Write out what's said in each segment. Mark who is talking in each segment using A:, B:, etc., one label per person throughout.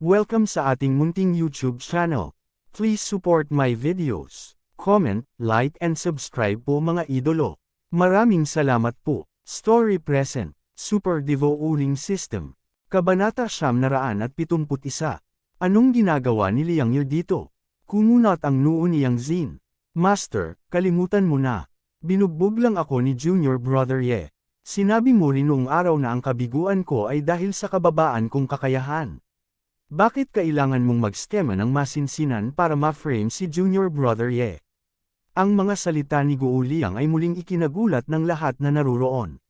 A: Welcome sa ating munting YouTube channel. Please support my videos. Comment, like and subscribe po mga idolo. Maraming salamat po. Story present. Super Devo Uling System. Kabanata 971. Anong ginagawa ni Liang Yi dito? Kumunat ang noo ni Yang Xin. Master, kalimutan mo na. Binugbog lang ako ni Junior Brother Ye. Sinabi mo rin noong araw na ang kabiguan ko ay dahil sa kababaan kong kakayahan. Bakit kailangan mong mag-skema ng masinsinan para ma-frame si Junior Brother Ye? Ang mga salita ni Guo Liang ay muling ikinagulat ng lahat na naruroon.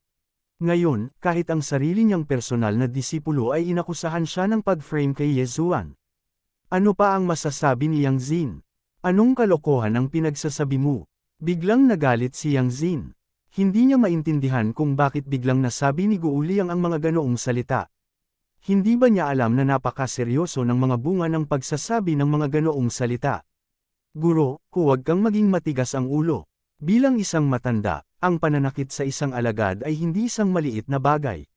A: Ngayon, kahit ang sarili niyang personal na disipulo ay inakusahan siya ng pag-frame kay Ye Zuan. Ano pa ang masasabi ni Yang Xin? Anong kalokohan ang pinagsasabi mo? Biglang nagalit si Yang Xin. Hindi niya maintindihan kung bakit biglang nasabi ni Guo Liang ang mga ganoong salita. Hindi ba niya alam na napakaseryoso ng mga bunga ng pagsasabi ng mga ganoong salita? Guro, huwag kang maging matigas ang ulo. Bilang isang matanda, ang pananakit sa isang alagad ay hindi isang maliit na bagay.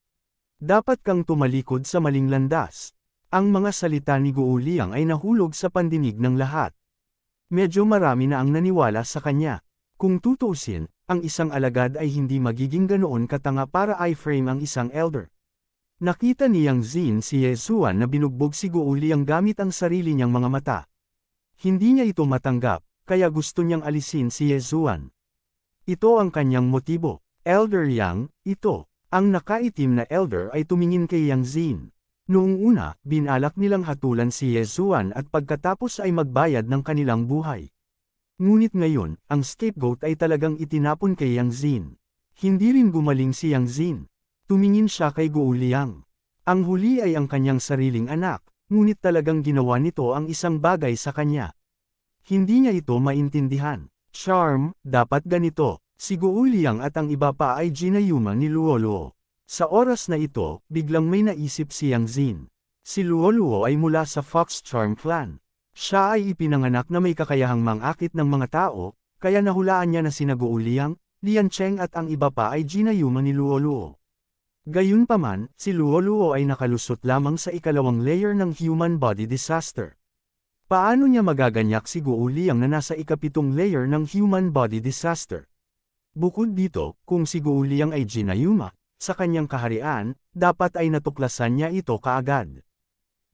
A: Dapat kang tumalikod sa maling landas. Ang mga salita ni Guo Liang ay nahulog sa pandinig ng lahat. Medyo marami na ang naniwala sa kanya. Kung tutuusin, ang isang alagad ay hindi magiging ganoon katanga para i-frame ang isang elder. Nakita ni Yang Xin si Ye Zuan na binugbog si Guo Liang gamit ang sarili niyang mga mata. Hindi niya ito matanggap, kaya gusto niyang alisin si Ye Zuan. Ito ang kanyang motibo. Elder Yang, ito. Ang nakaitim na elder ay tumingin kay Yang Xin. Noong una, binalak nilang hatulan si Ye Zuan at pagkatapos ay magbayad ng kanilang buhay. Ngunit ngayon, ang scapegoat ay talagang itinapon kay Yang Xin. Hindi rin gumaling si Yang Xin. Tumingin siya kay Guo Liang. Ang huli ay ang kanyang sariling anak, ngunit talagang ginawa nito ang isang bagay sa kanya. Hindi niya ito maintindihan. Charm, dapat ganito. Si Guo Liang at ang iba pa ay ginayuma ni Luo Luo. Sa oras na ito, biglang may naisip si Yang Xin. Si Luo Luo ay mula sa Fox Charm Clan. Siya ay ipinanganak na may kakayahang mangakit ng mga tao, kaya nahulaan niya na sina Guo Liang, Lian Cheng at ang iba pa ay ginayuma ni Luo Luo. Gayunpaman, si Luo Luo ay nakalusot lamang sa ikalawang layer ng human body disaster. Paano niya magaganyak si Guo Liang na nasa ikapitong layer ng human body disaster? Bukod dito, kung si Guo Liang ay ginayuma, sa kanyang kaharian, dapat ay natuklasan niya ito kaagad.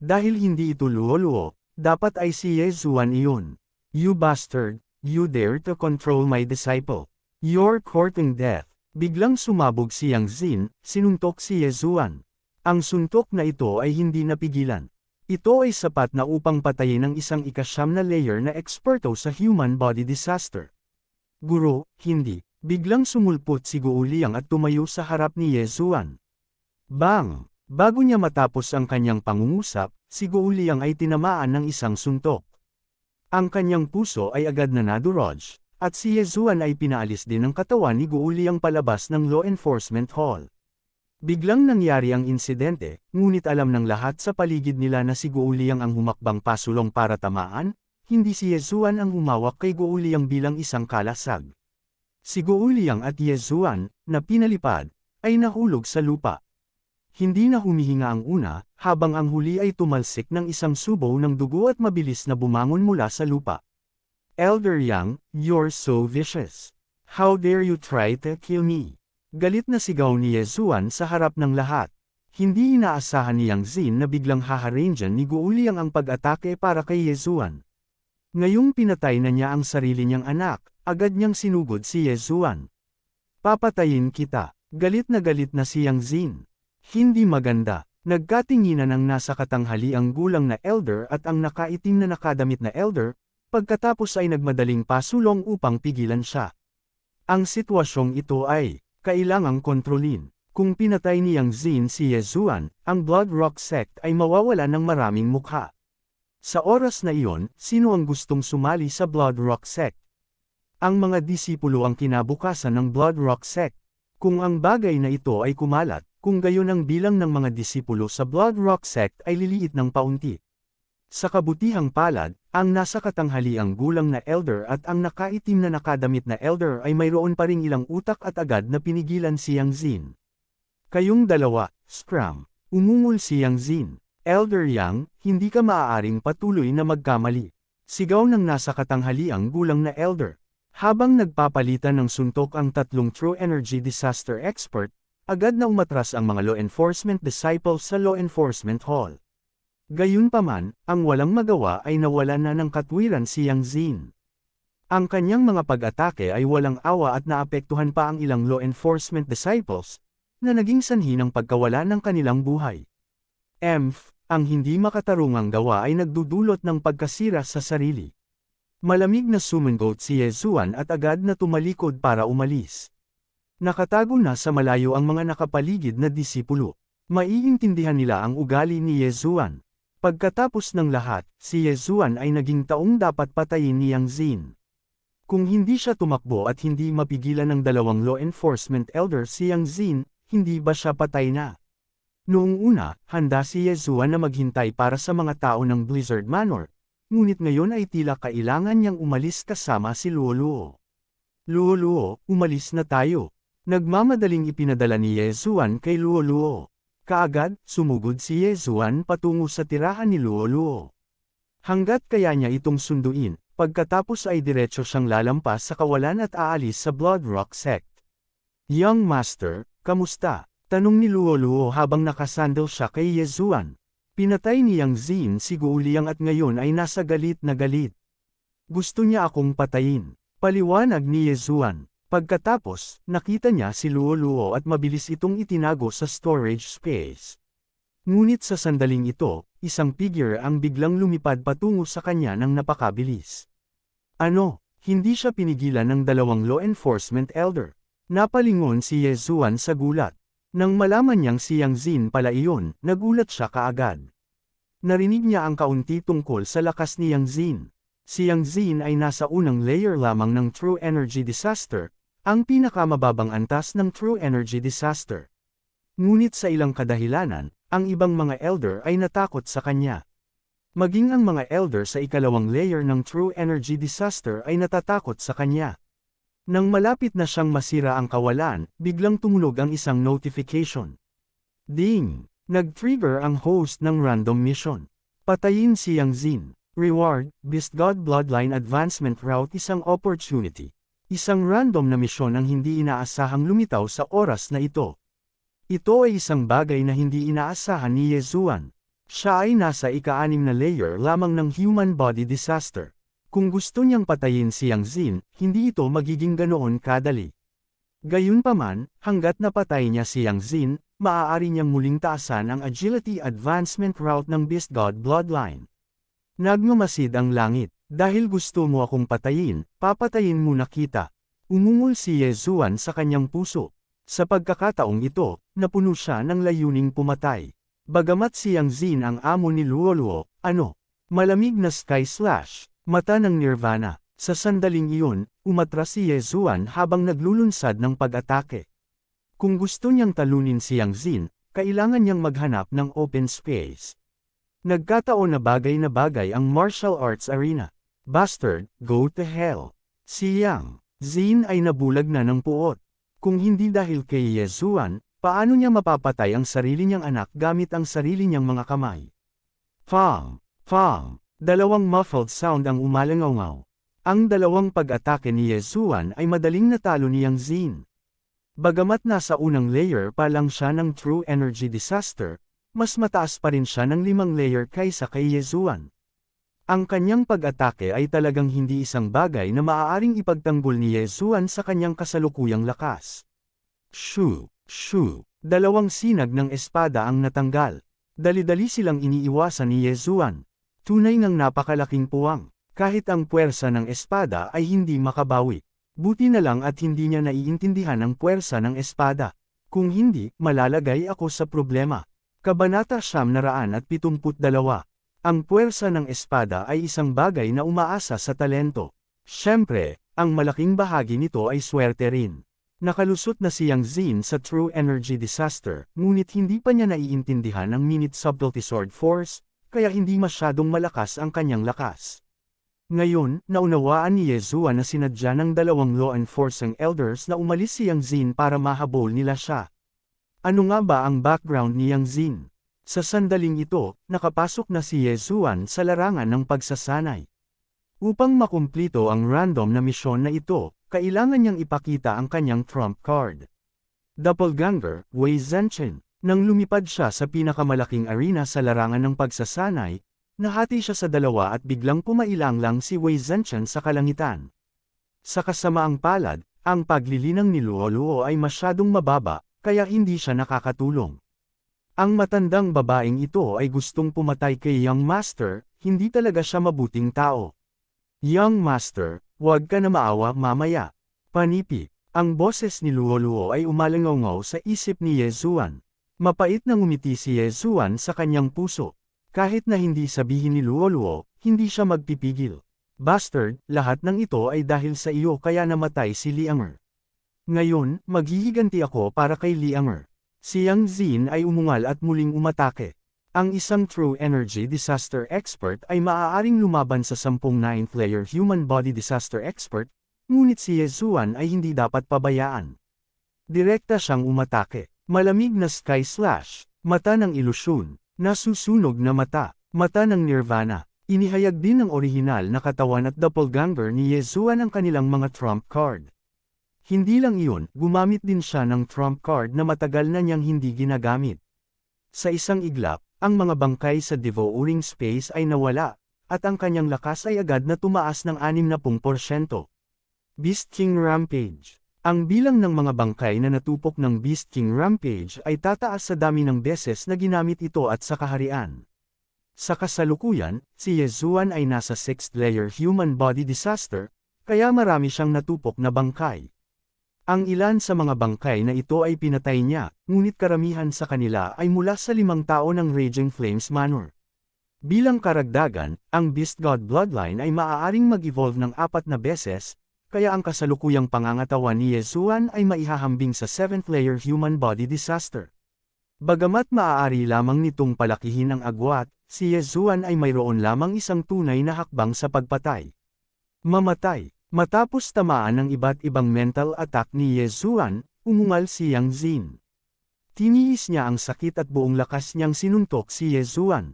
A: Dahil hindi ito Luo Luo, dapat ay si Ye Zuan iyon. You bastard, you dare to control my disciple. You're courting death. Biglang sumabog si Yang Xin, sinuntok si Ye Zuan. Ang suntok na ito ay hindi napigilan. Ito ay sapat na upang patayin ang isang ikasyam na layer na eksperto sa human body disaster. Guro, hindi. Biglang sumulpot si Guo Liang at tumayo sa harap ni Ye Zuan. Bang! Bago niya matapos ang kanyang pangungusap, si Guo Liang ay tinamaan ng isang suntok. Ang kanyang puso ay agad na nadurog. At si Ye Zuan ay pinaalis din ng katawan ni Guo Liang palabas ng Law Enforcement Hall. Biglang nangyari ang insidente, ngunit alam ng lahat sa paligid nila na si Guo Liang ang humakbang pasulong para tamaan, hindi si Ye Zuan ang humawak kay Guo Liang bilang isang kalasag. Si Guo Liang at Ye Zuan, na pinalipad, ay nahulog sa lupa. Hindi na humihinga ang una, habang ang huli ay tumalsik ng isang subo ng dugo at mabilis na bumangon mula sa lupa. Elder Yang, you're so vicious. How dare you try to kill me? Galit na sigaw ni Ye Zuan sa harap ng lahat. Hindi inaasahan ni Yang Xin na biglang haharangan ni Guo Liang ang pag-atake para kay Ye Zuan. Ngayong pinatay na niya ang sarili niyang anak, agad niyang sinugod si Ye Zuan. Papatayin kita. Galit na si Yang Xin. Hindi maganda. Nagkatinginan ang nasa katanghali ang gulang na elder at ang nakaitim na nakadamit na elder, pagkatapos ay nagmadaling pasulong upang pigilan siya. Ang sitwasyong ito ay, kailangang kontrolin. Kung pinatay ni Yang Xin si Ye Zuan, ang Blood Rock Sect ay mawawala ng maraming mukha. Sa oras na iyon, sino ang gustong sumali sa Blood Rock Sect? Ang mga disipulo ang kinabukasan ng Blood Rock Sect. Kung ang bagay na ito ay kumalat, kung gayon ang bilang ng mga disipulo sa Blood Rock Sect ay liliit ng paunti. Sa kabutihang palad, ang nasa katanghaliang gulang na elder at ang nakaitim na nakadamit na elder ay mayroon pa ring ilang utak at agad na pinigilan si Yang Xin. Kayong dalawa, scram. Umungol si Yang Xin. Elder Yang, hindi ka maaaring patuloy na magkamali. Sigaw ng nasa katanghaliang gulang na elder. Habang nagpapalitan ng suntok ang tatlong True Energy Disaster Expert, agad na umatras ang mga law enforcement disciples sa law enforcement hall. Gayunpaman, ang walang magawa ay nawalan na ng katwiran si Yang Zin. Ang kanyang mga pag-atake ay walang awa at naapektuhan pa ang ilang law enforcement disciples, na naging sanhi ng pagkawala ng kanilang buhay. Ang hindi makatarungang gawa ay nagdudulot ng pagkasira sa sarili. Malamig na sumungot si Yezuan at agad na tumalikod para umalis. Nakatago na sa malayo ang mga nakapaligid na disipulo. Maiintindihan nila ang ugali ni Yezuan. Pagkatapos ng lahat, si Yezuan ay naging taong dapat patayin ni Yang Zin. Kung hindi siya tumakbo at hindi mapigilan ng dalawang law enforcement elder si Yang Zin, hindi ba siya patay na? Noong una, handa si Yezuan na maghintay para sa mga tao ng Blizzard Manor, ngunit ngayon ay tila kailangan niyang umalis kasama si Luoluo. Luoluo, umalis na tayo. Nagmamadaling ipinadala ni Yezuan kay Luoluo. Kaagad, sumugod si Yezuan patungo sa tirahan ni Luoluo. Hanggat kaya niya itong sunduin, pagkatapos ay diretso siyang lalampas sa kawalan at aalis sa Blood Rock Sect. Young Master, kamusta? Tanong ni Luoluo habang nakasandal siya kay Yezuan. Pinatay ni Yang Zin si Guoliang at ngayon ay nasa galit na galit. Gusto niya akong patayin. Paliwanag ni Yezuan. Pagkatapos, nakita niya si Luoluo at mabilis itong itinago sa storage space. Ngunit sa sandaling ito, isang figure ang biglang lumipad patungo sa kanya ng napakabilis. Ano? Hindi siya pinigilan ng dalawang law enforcement elder. Napalingon si Yezuan sa gulat. Nang malaman niyang si Yang Zin pala iyon, nagulat siya kaagad. Narinig niya ang kaunti tungkol sa lakas ni Yang Zin. Si Yang Zin ay nasa unang layer lamang ng True Energy Disaster, ang pinakamababang antas ng True Energy Disaster. Ngunit sa ilang kadahilanan, ang ibang mga elder ay natakot sa kanya. Maging ang mga elder sa ikalawang layer ng True Energy Disaster ay natatakot sa kanya. Nang malapit na siyang masira ang kawalan, biglang tumunog ang isang notification. Ding! Nag-trigger ang host ng random mission. Patayin si Yang Zin. Reward, Beast God Bloodline Advancement Route. Isang opportunity. Isang random na misyon ang hindi inaasahang lumitaw sa oras na ito. Ito ay isang bagay na hindi inaasahan ni Yezuan. Siya ay nasa ika-6 na layer lamang ng human body disaster. Kung gusto niyang patayin si Yang Zin, hindi ito magiging ganoon kadali. Gayunpaman, hanggat napatay niya si Yang Zin, maaari niyang muling taasan ang agility advancement route ng Beast God Bloodline. Nagmamasid ang langit. Dahil gusto mo akong patayin, papatayin mo na kita. Umungol si Yezuan sa kanyang puso. Sa pagkakataong ito, napuno siya ng layuning pumatay. Bagamat si Yang Zin ang amo ni Luoluo, malamig na sky slash. Mata ng Nirvana. Sa sandaling iyon, umatras si Yezuan habang naglulunsad ng pag-atake. Kung gusto niyang talunin si Yang Zin, kailangan niyang maghanap ng open space. Nagkataon na bagay ang martial arts arena. Bastard, go to hell. Si Yang Zin ay nabulag na ng puot. Kung hindi dahil kay Yezuan, paano niya mapapatay ang sarili niyang anak gamit ang sarili niyang mga kamay? Fang! Fang! Dalawang muffled sound ang umalangaw. Ang dalawang pag-atake ni Yezuan ay madaling natalo ni Yang Zin. Bagamat nasa unang layer pa lang siya ng True Energy Disaster, mas mataas pa rin siya ng 5 layer kaysa kay Yezuan. Ang kanyang pag-atake ay talagang hindi isang bagay na maaaring ipagtanggol ni Yezuan sa kanyang kasalukuyang lakas. Shoo! Shoo! Dalawang sinag ng espada ang natanggal. Dali-dali silang iniiwasan ni Yezuan. Tunay ngang napakalaking puwang. Kahit ang puwersa ng espada ay hindi makabawi. Buti na lang at hindi niya naiintindihan ang puwersa ng espada. Kung hindi, malalagay ako sa problema. Kabanata 972. Ang puwersa ng espada ay isang bagay na umaasa sa talento. Siyempre, ang malaking bahagi nito ay swerte rin. Nakalusot na si Yang Zin sa True Energy Disaster, ngunit hindi pa niya naiintindihan ang Minute Subtlety Sword Force, kaya hindi masyadong malakas ang kanyang lakas. Ngayon, naunawaan ni Yezuan na sinadya ng dalawang law enforcing elders na umalis si Yang Zin para mahabol nila siya. Ano nga ba ang background ni Yang Zin? Sa sandaling ito, nakapasok na si Yezuan sa larangan ng pagsasanay. Upang makumplito ang random na misyon na ito, kailangan niyang ipakita ang kanyang trump card. Doppelganger, Wei Zhenchen. Nang lumipad siya sa pinakamalaking arena sa larangan ng pagsasanay, nahati siya sa dalawa at biglang pumailanglang si Wei Zhenchen sa kalangitan. Sa kasamaang palad, ang paglilinang ni Luoluo ay masyadong mababa, kaya hindi siya nakakatulong. Ang matandang babaeng ito ay gustong pumatay kay Young Master, hindi talaga siya mabuting tao. Young Master, huwag ka na maawa mamaya. Panipi, ang boses ni Luoluo ay umalangaw sa isip ni Yezuan. Mapait na ngumiti si Yezuan sa kanyang puso. Kahit na hindi sabihin ni Luoluo, hindi siya magpipigil. Bastard, lahat ng ito ay dahil sa iyo kaya namatay si Lianger. Ngayon, maghihiganti ako para kay Lianger. Si Yang Zin ay umungal at muling umatake. Ang isang true energy disaster expert ay maaaring lumaban sa 10 9th layer human body disaster expert, ngunit si Yezuan ay hindi dapat pabayaan. Direkta siyang umatake. Malamig na sky slash, mata ng ilusyon, nasusunog na mata, mata ng nirvana. Inihayag din ng orihinal na katawan at doppelganger ni Yezuan ang kanilang mga trump card. Hindi lang iyon, gumamit din siya ng trump card na matagal na niyang hindi ginagamit. Sa isang iglap, ang mga bangkay sa devouring space ay nawala, at ang kanyang lakas ay agad na tumaas ng 60%. Beast King Rampage. Ang bilang ng mga bangkay na natupok ng Beast King Rampage ay tataas sa dami ng beses na ginamit ito at sa kaharian. Sa kasalukuyan, si Yezuan ay nasa 6th layer human body disaster, kaya marami siyang natupok na bangkay. Ang ilan sa mga bangkay na ito ay pinatay niya, ngunit karamihan sa kanila ay mula sa 5 tao ng Raging Flames Manor. Bilang karagdagan, ang Beast God Bloodline ay maaaring mag-evolve ng 4 na beses, kaya ang kasalukuyang pangangatawan ni Yezuan ay maihahambing sa 7th layer human body disaster. Bagamat maaari lamang nitong palakihin ang agwat, si Yezuan ay mayroon lamang isang tunay na hakbang sa pagpatay. Mamatay. Matapos tamaan ng iba't ibang mental attack ni Yezuan, umungal si Yang Zin. Tiniis niya ang sakit at buong lakas niyang sinuntok si Yezuan.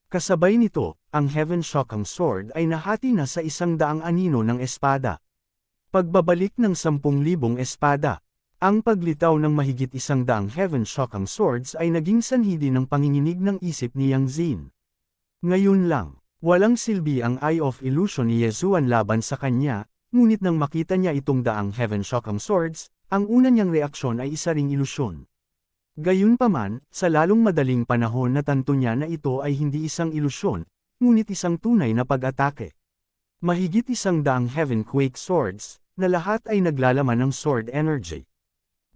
A: Kasabay nito, ang Heaven Shocking Sword ay nahati na sa 100 anino ng espada. Pagbabalik ng 10,000 espada. Ang paglitaw ng mahigit 100 Heaven Shocking Swords ay naging sanhi din ng panginginig ng isip ni Yang Zin. Ngayon lang. Walang silbi ang Eye of Illusion ni Yezuan laban sa kanya, ngunit nang makita niya itong daang Heaven Shocking Swords, ang una niyang reaksyon ay isa ring ilusyon. Gayunpaman, sa lalong madaling panahon natanto niya na ito ay hindi isang ilusyon, ngunit isang tunay na pag-atake. Mahigit 100 Heaven Quake Swords, na lahat ay naglalaman ng sword energy.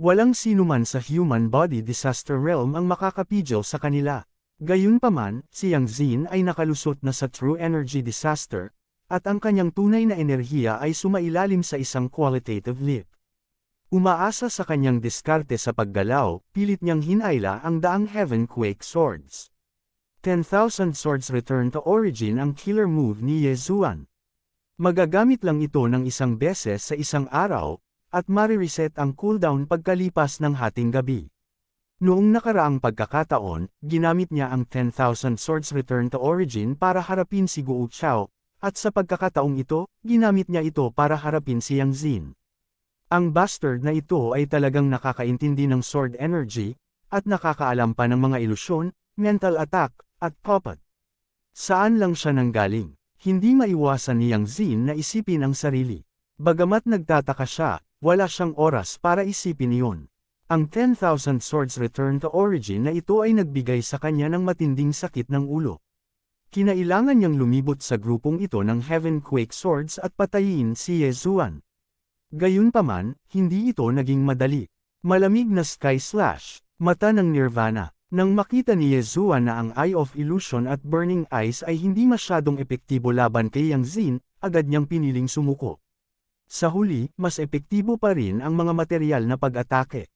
A: Walang sinuman sa human body disaster realm ang makakapigil sa kanila. Gayunpaman, si Yang Zin ay nakalusot na sa true energy disaster, at ang kanyang tunay na enerhiya ay sumailalim sa isang qualitative leap. Umaasa sa kanyang diskarte sa paggalaw, pilit niyang hinayla ang daang Heaven Quake Swords. 10,000 Swords Return to Origin ang killer move ni Yezuan. Magagamit lang ito ng isang beses sa isang araw, at marireset ang cooldown pagkalipas ng hating gabi. Noong nakaraang pagkakataon, ginamit niya ang 10,000 Swords Return to Origin para harapin si Guo Chao, at sa pagkakataong ito, ginamit niya ito para harapin si Yang Zin. Ang bastard na ito ay talagang nakakaintindi ng sword energy, at nakakaalam pa ng mga ilusyon, mental attack, at puppet. Saan lang siya nanggaling? Hindi maiwasan ni Yang Zin na isipin ang sarili. Bagamat nagtataka siya, wala siyang oras para isipin iyon. Ang 10,000 Swords Return to Origin na ito ay nagbigay sa kanya ng matinding sakit ng ulo. Kinailangan niyang lumibot sa grupong ito ng Heaven Quake Swords at patayin si Yezuan. Gayunpaman, hindi ito naging madali. Malamig na sky slash, mata ng nirvana. Nang makita ni Yezuan na ang Eye of Illusion at Burning Eyes ay hindi masyadong epektibo laban kay Yang Zin, agad niyang piniling sumuko. Sa huli, mas epektibo pa rin ang mga material na pag-atake.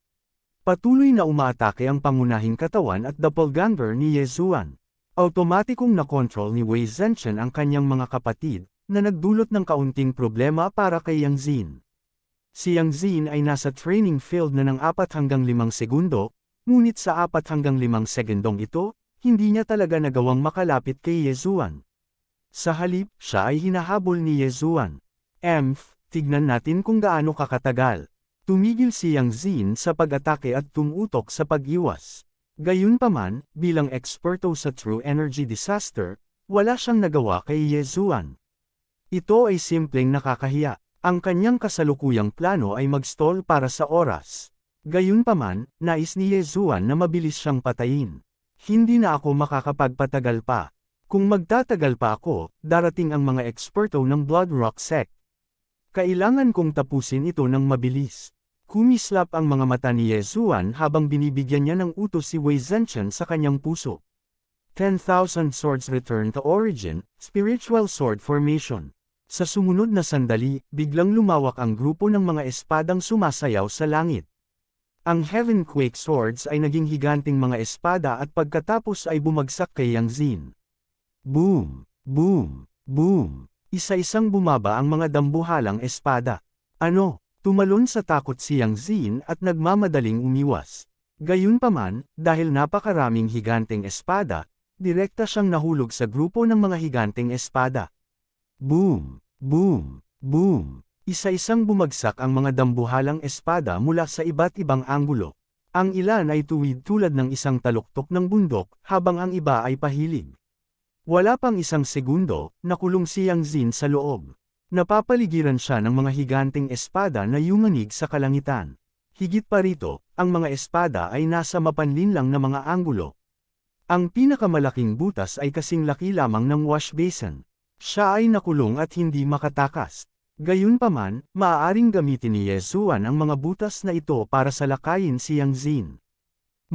A: Patuloy na umaatake ang pangunahing katawan at doppelganger ni Yezuan. Automatikong na-control ni Wei Zhenchen ang kanyang mga kapatid, na nagdulot ng kaunting problema para kay Yang Zin. Si Yang Zin ay nasa training field na ng 4 hanggang 5 segundo, ngunit sa 4 hanggang 5 segundong ito, hindi niya talaga nagawang makalapit kay Yezuan. Sa halip, siya ay hinahabol ni Yezuan. Tignan natin kung gaano kakatagal. Tumigil si Yang Xin sa pag-atake at tumutok sa pag-iwas. Gayunpaman, bilang eksperto sa true energy disaster, wala siyang nagawa kay Yezuan. Ito ay simpleng nakakahiya. Ang kanyang kasalukuyang plano ay mag-stall para sa oras. Gayunpaman, nais ni Yezuan na mabilis siyang patayin. Hindi na ako makakapagpatagal pa. Kung magtatagal pa ako, darating ang mga eksperto ng Blood Rock Sect. Kailangan kong tapusin ito ng mabilis. Kumislap ang mga mata ni Yezuan habang binibigyan niya ng utos si Wei Zhenchen sa kanyang puso. 10,000 Swords Return to Origin, Spiritual Sword Formation. Sa sumunod na sandali, biglang lumawak ang grupo ng mga espadang sumasayaw sa langit. Ang Heaven Quake Swords ay naging higanting mga espada at pagkatapos ay bumagsak kay Yang Xin. Boom! Boom! Boom! Isa-isang bumaba ang mga dambuhalang espada. Tumalon sa takot si Yang Xin at nagmamadaling umiwas. Gayunpaman, dahil napakaraming higanteng espada, direkta siyang nahulog sa grupo ng mga higanteng espada. Boom! Boom! Boom! Isa-isang bumagsak ang mga dambuhalang espada mula sa iba't ibang anggulo. Ang ilan ay tuwid tulad ng isang taluktok ng bundok, habang ang iba ay pahilig. Wala pang isang segundo, nakulong si Yang Xin sa loob. Napapaligiran siya ng mga higanteng espada na yumanig sa kalangitan. Higit pa rito, ang mga espada ay nasa mapanlinlang na mga anggulo. Ang pinakamalaking butas ay kasing laki lamang ng wash basin. Siya ay nakulong at hindi makatakas. Gayunpaman, maaaring gamitin ni Yezuan ang mga butas na ito para salakayin si Yang Xin.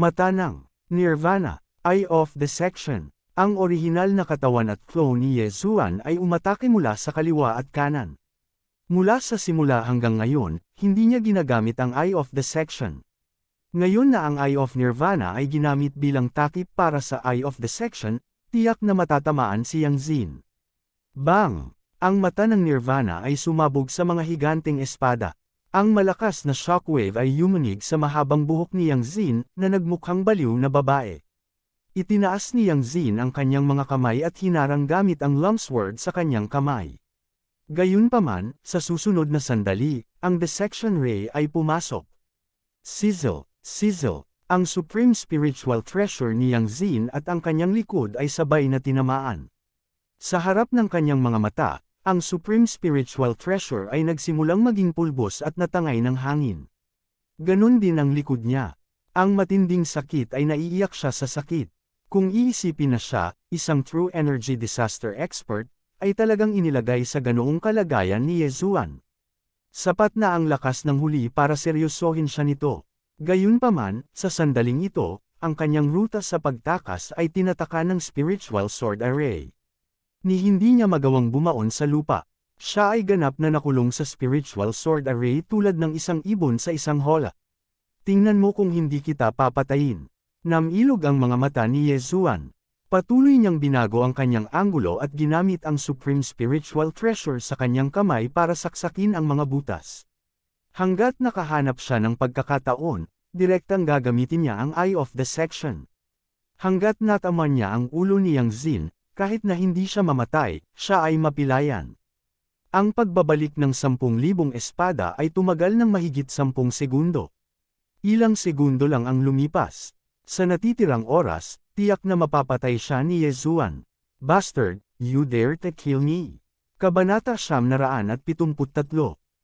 A: Mata ng Nirvana, Eye of Dissection. Ang orihinal na katawan at clone ni Yezuan ay umatake mula sa kaliwa at kanan. Mula sa simula hanggang ngayon, hindi niya ginagamit ang Eye of Dissection. Ngayon na ang Eye of Nirvana ay ginamit bilang takip para sa Eye of Dissection, tiyak na matatamaan si Yang Xin. Bang! Ang mata ng Nirvana ay sumabog sa mga higanteng espada. Ang malakas na shockwave ay yumanig sa mahabang buhok ni Yang Xin na nagmukhang baliw na babae. Itinaas ni Yang Xin ang kanyang mga kamay at hinarang gamit ang long sword sa kanyang kamay. Gayunpaman, sa susunod na sandali, ang dissection ray ay pumasok. Sizzle, sizzle, ang supreme spiritual treasure ni Yang Xin at ang kanyang likod ay sabay na tinamaan. Sa harap ng kanyang mga mata, ang supreme spiritual treasure ay nagsimulang maging pulbos at natangay ng hangin. Ganon din ang likod niya. Ang matinding sakit ay naiiyak siya sa sakit. Kung iisipin na siya, isang true energy disaster expert, ay talagang inilagay sa ganoong kalagayan ni Yezuan. Sapat na ang lakas ng huli para seryosohin siya nito. Gayunpaman, sa sandaling ito, ang kanyang ruta sa pagtakas ay tinataka ng spiritual sword array. Ni hindi niya magawang bumaon sa lupa. Siya ay ganap na nakulong sa spiritual sword array tulad ng isang ibon sa isang hola. Tingnan mo kung hindi kita papatayin. Namilog ang mga mata ni Yezuan. Patuloy niyang binago ang kanyang anggulo at ginamit ang supreme spiritual treasure sa kanyang kamay para saksakin ang mga butas. Hanggat nakahanap siya ng pagkakataon, direktang gagamitin niya ang Eye of Dissection. Hanggat nataman niya ang ulo ni Yang Xin, kahit na hindi siya mamatay, siya ay mapilayan. Ang pagbabalik ng 10,000 espada ay tumagal ng mahigit 10 segundo. Ilang segundo lang ang lumipas. Sa natitirang oras, tiyak na mapapatay siya ni Yezuan. Bastard, you dare to kill me. Kabanata 973.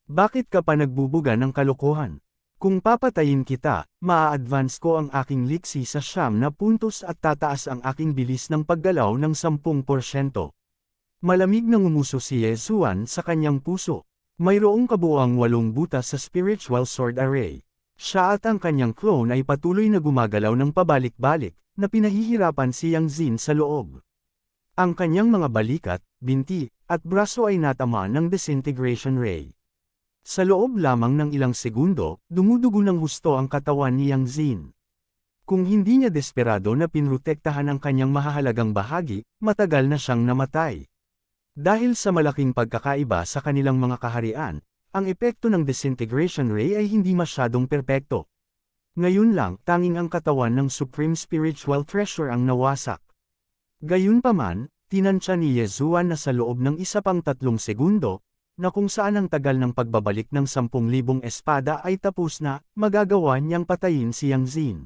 A: Bakit ka pa nagbubuga ng kalokohan? Kung papatayin kita, maa-advance ko ang aking liksi sa 9 na puntos at tataas ang aking bilis ng paggalaw ng 10%. Malamig na ngumuso si Yezuan sa kanyang puso. Mayroong kabuuang 8 butas sa spiritual sword array. Siya at ang kanyang clone ay patuloy na gumagalaw ng pabalik-balik, na pinahihirapan si Yang Xin sa loob. Ang kanyang mga balikat, binti, at braso ay natamaan ng disintegration ray. Sa loob lamang ng ilang segundo, dumudugo ng husto ang katawan ni Yang Xin. Kung hindi niya desperado na pinrotektahan ang kanyang mahahalagang bahagi, matagal na siyang namatay. Dahil sa malaking pagkakaiba sa kanilang mga kaharian, ang epekto ng disintegration ray ay hindi masyadong perpekto. Ngayon lang, tanging ang katawan ng Supreme Spiritual Treasure ang nawasak. Gayunpaman, tinansya ni Yezuan na sa loob ng isa pang 3 segundo, na kung saan ang tagal ng pagbabalik ng 10,000 espada ay tapos na, magagawa niyang patayin si Yang Xin.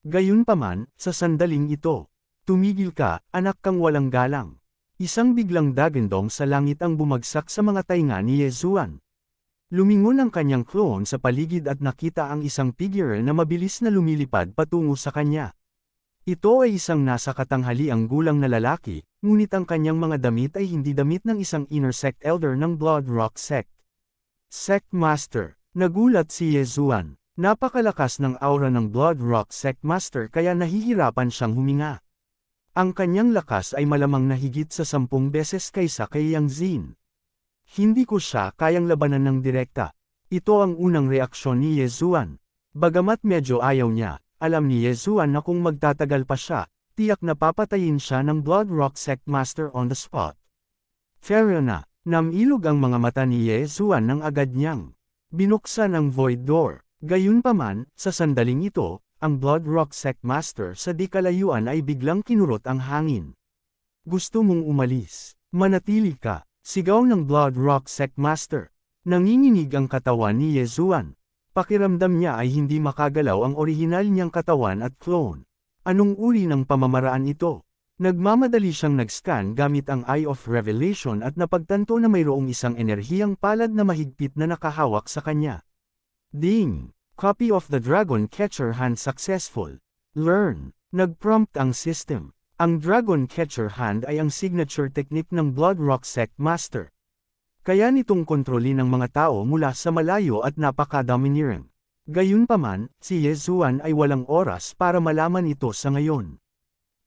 A: Gayunpaman, sa sandaling ito, tumigil ka, anak kang walang galang. Isang biglang dagandong sa langit ang bumagsak sa mga tainga ni Yezuan. Lumingon ang kanyang clone sa paligid at nakita ang isang figure na mabilis na lumilipad patungo sa kanya. Ito ay isang nasa katanghaliang gulang na lalaki, ngunit ang kanyang mga damit ay hindi damit ng isang inner sect elder ng Blood Rock Sect. Sect Master, nagulat si Yezuan. Napakalakas ng aura ng Blood Rock Sect Master kaya nahihirapan siyang huminga. Ang kanyang lakas ay malamang na higit sa 10 beses kaysa kay Yang Xin. Hindi ko siya kayang labanan ng direkta. Ito ang unang reaksyon ni Yezuan. Bagamat medyo ayaw niya, alam ni Yezuan na kung magtatagal pa siya, tiyak na papatayin siya ng Blood Rock Sect Master on the spot. Fair na, namilog ang mga mata ni Yezuan nang agad niyang binuksan ang Void Door. Gayunpaman, sa sandaling ito, ang Blood Rock Sect Master sa di kalayuan ay biglang kinurot ang hangin. Gusto mong umalis? Manatili ka, sigaw ng Blood Rock Sect Master. Nanginginig ang katawan ni Yezuan. Pakiramdam niya ay hindi makagalaw ang orihinal niyang katawan at clone. Anong uri ng pamamaraan ito? Nagmamadali siyang nag-scan gamit ang Eye of Revelation at napagtanto na mayroong isang enerhiyang palad na mahigpit na nakahawak sa kanya. Ding! Copy of the Dragon Catcher Hand successful. Learn. Nag-prompt ang system. Ang Dragon Catcher Hand ay ang signature technique ng Blood Rock Sect Master. Kaya nitong kontrolin ng mga tao mula sa malayo at napaka-domineering. Gayunpaman, si Yezuan ay walang oras para malaman ito sa ngayon.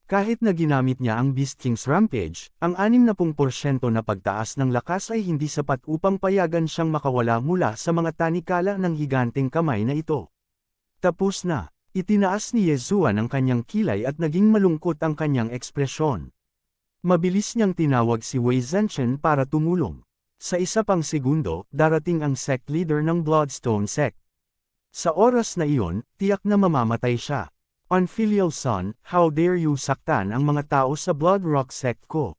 A: Kahit na ginamit niya ang Beast King's Rampage, ang 60% na pagtaas ng lakas ay hindi sapat upang payagan siyang makawala mula sa mga tanikala ng higanteng kamay na ito. Tapos na, itinaas ni Yezuan ang kanyang kilay at naging malungkot ang kanyang ekspresyon. Mabilis niyang tinawag si Wei Zhenchen para tumulong. Sa isa pang segundo, darating ang sect leader ng Bloodstone Sect. Sa oras na iyon, tiyak na mamamatay siya. Unfilial son, how dare you saktan ang mga tao sa Blood Rock Sect ko?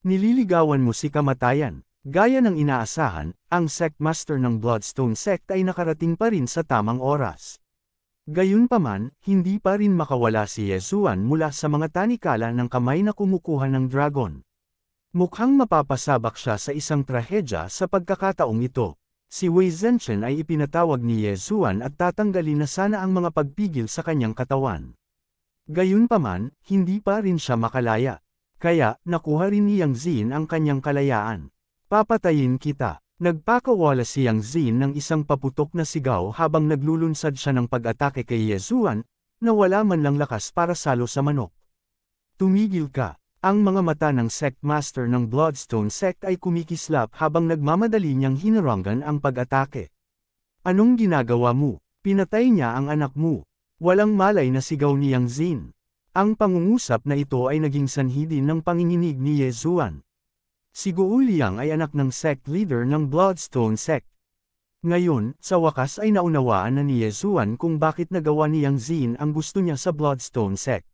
A: Nililigawan mo si kamatayan. Gaya ng inaasahan, ang Sect Master ng Bloodstone Sect ay nakarating pa rin sa tamang oras. Gayunpaman, hindi pa rin makawala si Yezuan mula sa mga tanikala ng kamay na kumukuha ng dragon. Mukhang mapapasabak siya sa isang trahedya sa pagkakataong ito. Si Wei Zhenchen ay ipinatawag ni Yezuan at tatanggalin na sana ang mga pagpigil sa kanyang katawan. Gayunpaman, hindi pa rin siya makalaya. Kaya, nakuha rin ni Yang Xin ang kanyang kalayaan. Papatayin kita. Nagpakawala si Yang Xin ng isang paputok na sigaw habang naglulunsad siya ng pag-atake kay Yezuan, na wala man lang lakas para salo sa manok. Tumigil ka. Ang mga mata ng Sect Master ng Bloodstone Sect ay kumikislap habang nagmamadali niyang hinaranggan ang pag-atake. Anong ginagawa mo? Pinatay niya ang anak mo. Walang malay na sigaw ni Yang Xin. Ang pangungusap na ito ay naging sanhi din ng panginginig ni Yezuan. Si Guo Liang ay anak ng sect leader ng Bloodstone Sect. Ngayon, sa wakas ay naunawaan na ni Yezuan kung bakit nagawa ni Yang Xin ang gusto niya sa Bloodstone Sect.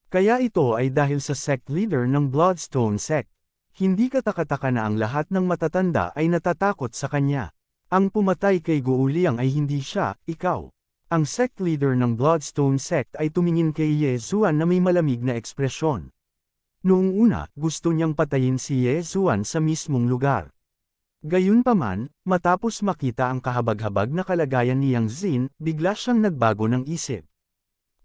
A: Kaya ito ay dahil sa sect leader ng Bloodstone Sect. Hindi katakataka na ang lahat ng matatanda ay natatakot sa kanya. Ang pumatay kay Guo Liang ay hindi siya, ikaw. Ang sect leader ng Bloodstone Sect ay tumingin kay Yezuan na may malamig na ekspresyon. Noong una, gusto niyang patayin si Yezuan sa mismong lugar. Gayunpaman, matapos makita ang kahabag-habag na kalagayan ni Yang Xin, bigla siyang nagbago ng isip.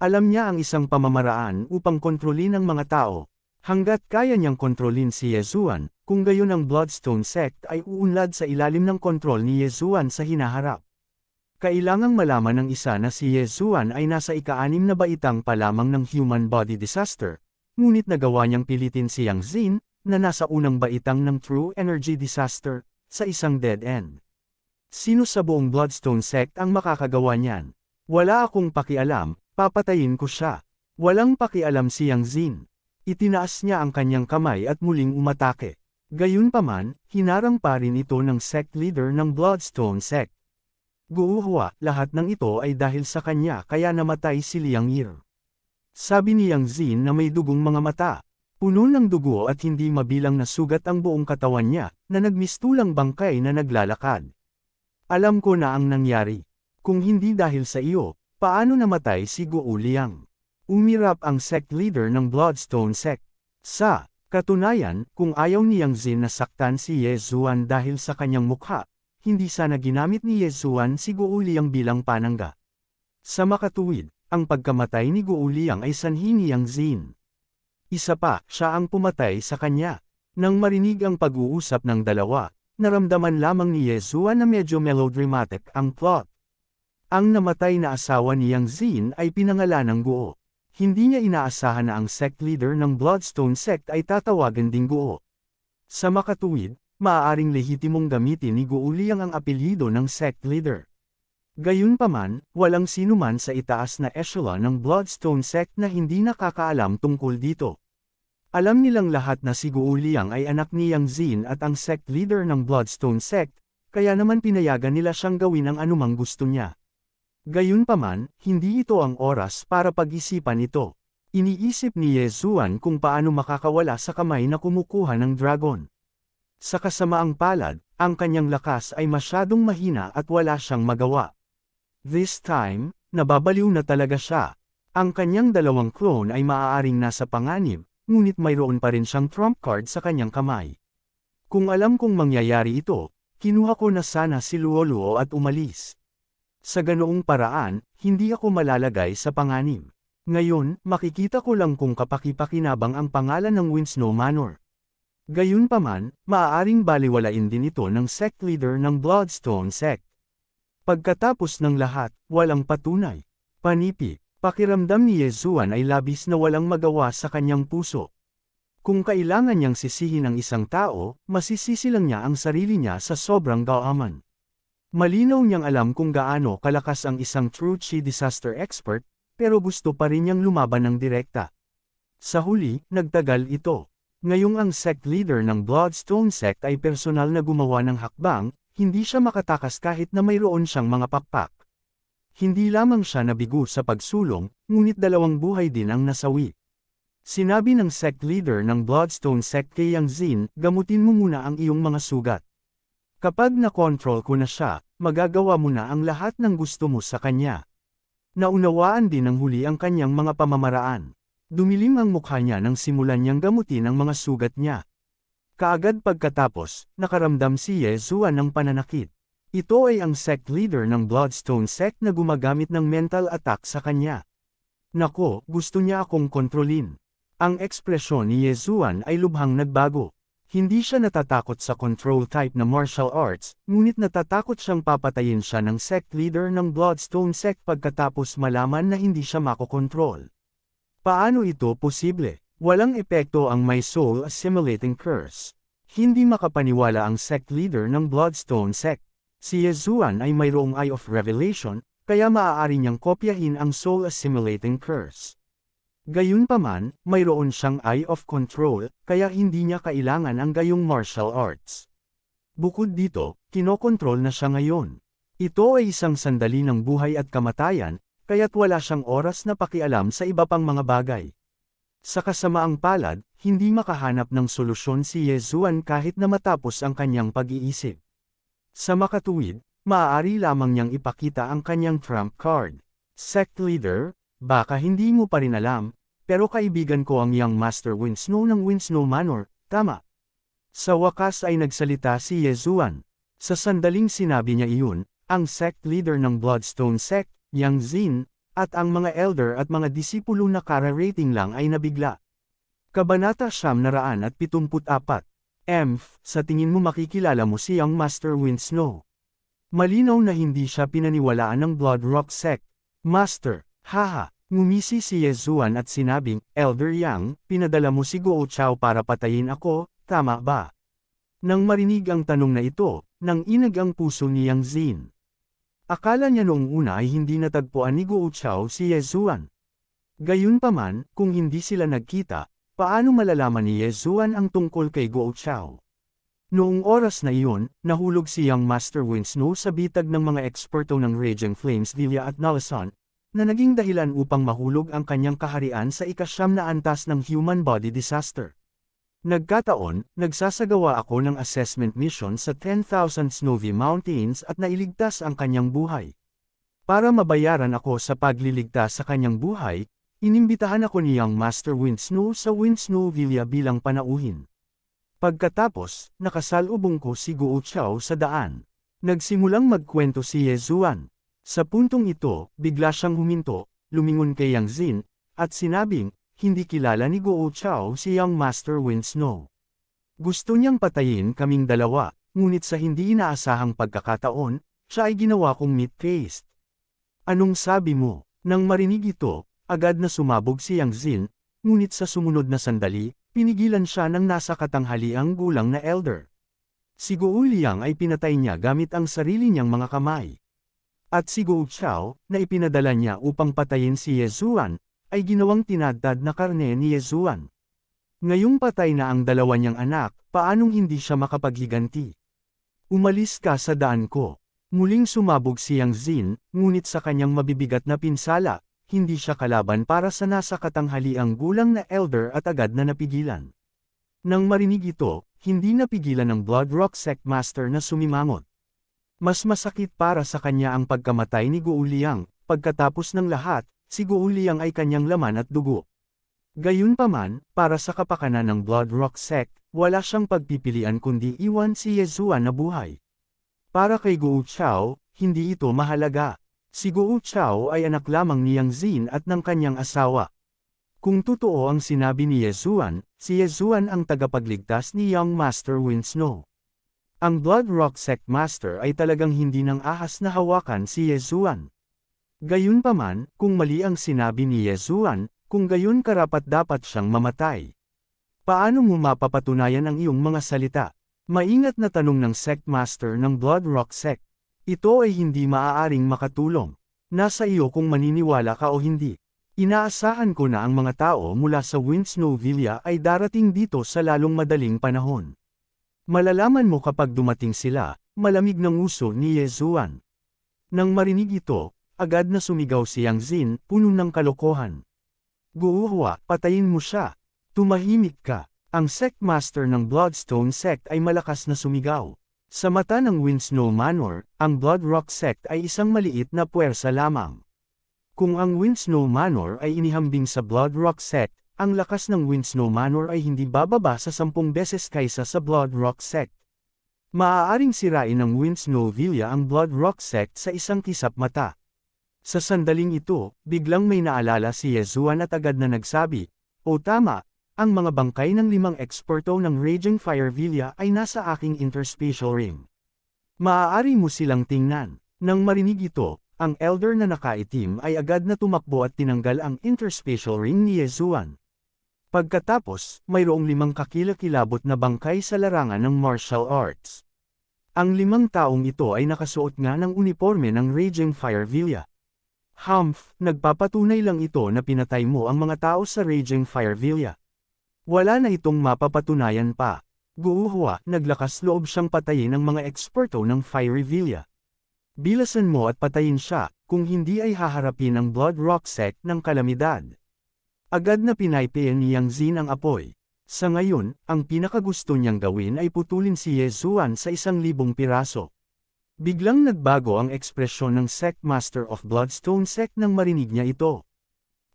A: Alam niya ang isang pamamaraan upang kontrolin ang mga tao. Hanggat kaya niyang kontrolin si Yezuan, kung gayon ang Bloodstone Sect ay uunlad sa ilalim ng kontrol ni Yezuan sa hinaharap. Kailangang malaman ng isa na si Yezuan ay nasa ika-6 na baitang pa lamang ng human body disaster, ngunit nagawa niyang pilitin si Yang Xin, na nasa unang baitang ng true energy disaster, sa isang dead end. Sino sa buong Bloodstone Sect ang makakagawa niyan? Wala akong pakialam. Papatayin ko siya. Walang pakialam si Yang Xin. Itinaas niya ang kanyang kamay at muling umatake. Gayunpaman, hinarang pa rin ito ng sect leader ng Bloodstone Sect. Guuhua, lahat ng ito ay dahil sa kanya kaya namatay si Liang Yir. Sabi ni Yang Zin na may dugong mga mata. Puno ng dugo at hindi mabilang na sugat ang buong katawan niya, na nagmistulang bangkay na naglalakad. Alam ko na ang nangyari. Kung hindi dahil sa iyo, paano namatay si Guo Liang? Umirap ang sect leader ng Bloodstone Sect. Sa katunayan, kung ayaw ni Yang Zin na saktan si Ye Zuan dahil sa kanyang mukha, hindi sana ginamit ni Ye Zuan si Guo Liang bilang panangga. Sa makatuwid, ang pagkamatay ni Guo Liang ay sanhi ni Yang Zin. Isa pa, siya ang pumatay sa kanya. Nang marinig ang pag-uusap ng dalawa, naramdaman lamang ni Ye Zuan na medyo melodramatic ang plot. Ang namatay na asawa ni Yang Zin ay pinangalan ng Guo. Hindi niya inaasahan na ang sect leader ng Bloodstone Sect ay tatawagan ding Guo. Sa makatuwid, maaaring lehitimong gamitin ni Guo Liang ang apelyido ng sect leader. Gayunpaman, walang sinuman sa itaas na echelon ng Bloodstone Sect na hindi nakakaalam tungkol dito. Alam nilang lahat na si Guo Liang ay anak ni Yang Zin at ang sect leader ng Bloodstone Sect, kaya naman pinayagan nila siyang gawin ang anumang gusto niya. Gayunpaman, hindi ito ang oras para pag-isipan ito. Iniisip ni Ye Zuan kung paano makakawala sa kamay na kumukuha ng dragon. Sa kasamaang palad, ang kanyang lakas ay masyadong mahina at wala siyang magawa. This time, nababaliw na talaga siya. Ang kanyang dalawang clone ay maaaring nasa panganib, ngunit mayroon pa rin siyang trump card sa kanyang kamay. Kung alam kong mangyayari ito, kinuha ko na sana si Luo Luo at umalis. Sa ganoong paraan, hindi ako malalagay sa panganib. Ngayon, makikita ko lang kung kapaki-pakinabang ang pangalan ng Winsnow Manor. Gayunpaman, maaaring baliwalain din ito ng sect leader ng Bloodstone Sect. Pagkatapos ng lahat, walang patunay. Panipi, pakiramdam ni Ye Zuan ay labis na walang magawa sa kanyang puso. Kung kailangan niyang sisihin ang isang tao, masisisi lang niya ang sarili niya sa sobrang gaaman. Malinaw niyang alam kung gaano kalakas ang isang true chi disaster expert, pero gusto pa rin niyang lumaban ng direkta. Sa huli, nagtagal ito. Ngayong ang sect leader ng Bloodstone Sect ay personal na gumawa ng hakbang, hindi siya makatakas kahit na mayroon siyang mga pakpak. Hindi lamang siya nabigo sa pagsulong, ngunit dalawang buhay din ang nasawi. Sinabi ng sect leader ng Bloodstone Sect kay Yang Zin, gamutin mo muna ang iyong mga sugat. Kapag na-control ko na siya, magagawa mo na ang lahat ng gusto mo sa kanya. Naunawaan din ng huli ang kanyang mga pamamaraan. Dumilim ang mukha niya nang simulan niyang gamutin ang mga sugat niya. Kaagad pagkatapos, nakaramdam si Ye Zuan ng pananakit. Ito ay ang sect leader ng Bloodstone Sect na gumagamit ng mental attack sa kanya. Nako, gusto niya akong kontrolin. Ang ekspresyon ni Ye Zuan ay lubhang nagbago. Hindi siya natatakot sa control type na martial arts, ngunit natatakot siyang papatayin siya ng sect leader ng Bloodstone Sect pagkatapos malaman na hindi siya makokontrol. Paano ito posible? Walang epekto ang may soul assimilating curse. Hindi makapaniwala ang sect leader ng Bloodstone Sect. Si Ye Zuan ay mayroong Eye of Revelation, kaya maaari niyang kopyahin ang soul assimilating curse. Gayunpaman, mayroon siyang Eye of Control, kaya hindi niya kailangan ang gayong martial arts. Bukod dito, kinokontrol na siya ngayon. Ito ay isang sandali ng buhay at kamatayan, kaya't wala siyang oras na pakialam sa iba pang mga bagay. Sa kasamaang palad, hindi makahanap ng solusyon si Ye Zuan kahit na matapos ang kanyang pag-iisip. Sa makatuwid, maaari lamang niyang ipakita ang kanyang trump card. Sect leader, baka hindi mo pa rin alam, pero kaibigan ko ang young Master Winsnow ng Winsnow Manor, tama. Sa wakas ay nagsalita si Ye Zuan. Sa sandaling sinabi niya iyon, ang sect leader ng Bloodstone Sect, Yang Zin, at ang mga elder at mga disipulo na kara-rating lang ay nabigla. Kabanata 974. Sa tingin mo makikilala mo si young Master Winsnow? Malinaw na hindi siya pinaniwalaan ng Bloodrock Sect. Master, haha, ngumisi si Ye Zuan at sinabing, Elder Yang, pinadala mo si Guo Chao para patayin ako, tama ba? Nang marinig ang tanong na ito, nang inag ang puso ni Yang Zin. Akala niya noong una ay hindi natagpuan ni Guo Chao si Ye Zuan. Gayunpaman, kung hindi sila nagkita, paano malalaman ni Ye Zuan ang tungkol kay Guo Chao? Noong oras na iyon, nahulog si Young Master Winslow sa bitag ng mga eksperto ng Raging Flames Vilya at Nalasan, na naging dahilan upang mahulog ang kanyang kaharian sa ika-9 na antas ng human body disaster. Nagkataon, nagsasagawa ako ng assessment mission sa 10,000 Snowy Mountains at nailigtas ang kanyang buhay. Para mabayaran ako sa pagliligtas sa kanyang buhay, inimbitahan ako ni Young Master Winslow sa Winslow Vilya bilang panauhin. Pagkatapos, nakasalubong ko si Guo Chao sa daan. Nagsimulang magkwento si Yezuan. Sa puntong ito, bigla siyang huminto, lumingon kay Yang Xin, at sinabing, hindi kilala ni Guo Chao si Young Master Winslow. Gusto niyang patayin kaming dalawa, ngunit sa hindi inaasahang pagkakataon, siya ay ginawa kong meat paste. Anong sabi mo? Nang marinig ito, agad na sumabog si Yang Xin, ngunit sa sumunod na sandali, pinigilan siya ng nasa katanghaliang gulang na elder. Si Guo Liang ay pinatay niya gamit ang sarili niyang mga kamay. At si Guo Chao, na ipinadala niya upang patayin si Yezuan, ay ginawang tinadtad na karne ni Yezuan. Ngayong patay na ang dalawa niyang anak, paanong hindi siya makapaghiganti? Umalis ka sa daan ko. Muling sumabog si Yang Xin, ngunit sa kanyang mabibigat na pinsala, hindi siya kalaban para sa nasa katanghaliang gulang na elder at agad na napigilan. Nang marinig ito, hindi napigilan ng Blood Rock Sect Master na sumimangot. Mas masakit para sa kanya ang pagkamatay ni Guo Liang, pagkatapos ng lahat, si Guo Liang ay kanyang laman at dugo. Gayunpaman, para sa kapakanan ng Blood Rock Sect, wala siyang pagpipilian kundi iwan si Yezuan na buhay. Para kay Guo Chao, hindi ito mahalaga. Si Guo Chao ay anak lamang ni Yang Xin at ng kanyang asawa. Kung totoo ang sinabi ni Yezuan, si Yezuan ang tagapagligtas ni Young Master Winslow. Ang Blood Rock Sect Master ay talagang hindi nang ahas na hawakan si Yezuan. Gayunpaman, kung mali ang sinabi ni Yezuan, kung gayon karapat-dapat siyang mamatay. Paano mo mapapatunayan ang iyong mga salita? Maingat na tanong ng Sect Master ng Blood Rock Sect. Ito ay hindi maaaring makatulong. Nasa iyo kung maniniwala ka o hindi. Inaasahan ko na ang mga tao mula sa Winslow Vilya ay darating dito sa lalong madaling panahon. Malalaman mo kapag dumating sila, malamig ng uso ni Yezuan. Nang marinig ito, agad na sumigaw si Yang Xin, puno ng kalokohan. Guuhua, patayin mo siya. Tumahimik ka. Ang Sect Master ng Bloodstone Sect ay malakas na sumigaw. Sa mata ng Winslow Manor, ang Blood Rock Sect ay isang maliit na puwersa lamang. Kung ang Winslow Manor ay inihambing sa Blood Rock Sect, ang lakas ng Winslow Manor ay hindi bababa sa 10 beses kaysa sa Blood Rock Sect. Maaaring sirain ng Winslow Vilya ang Blood Rock Sect sa isang kisap mata. Sa sandaling ito, biglang may naalala si Yezuan at agad na nagsabi, "O tama, ang mga bangkay ng 5 eksperto ng Raging Fire Vilya ay nasa aking interspatial ring. Maaari mo silang tingnan." Nang marinig ito, ang elder na nakaitim ay agad na tumakbo at tinanggal ang interspatial ring ni Yezuan. Pagkatapos, mayroong 5 kakilakilabot na bangkay sa larangan ng martial arts. Ang 5 taong ito ay nakasuot nga ng uniforme ng Raging Fire Vilya. Humph, nagpapatunay lang ito na pinatay mo ang mga tao sa Raging Fire Vilya. Wala na itong mapapatunayan pa. Guuhua, naglakas loob siyang patayin ang mga eksperto ng Fiery Vilya. Bilasan mo at patayin siya, kung hindi ay haharapin ang Blood Rock Sect ng kalamidad. Agad na pinaypayan ni Yang Xin ang apoy. Sa ngayon, ang pinakagusto niyang gawin ay putulin si Yezuan sa 1,000 piraso. Biglang nagbago ang ekspresyon ng Sect Master of Bloodstone Sect nang marinig niya ito.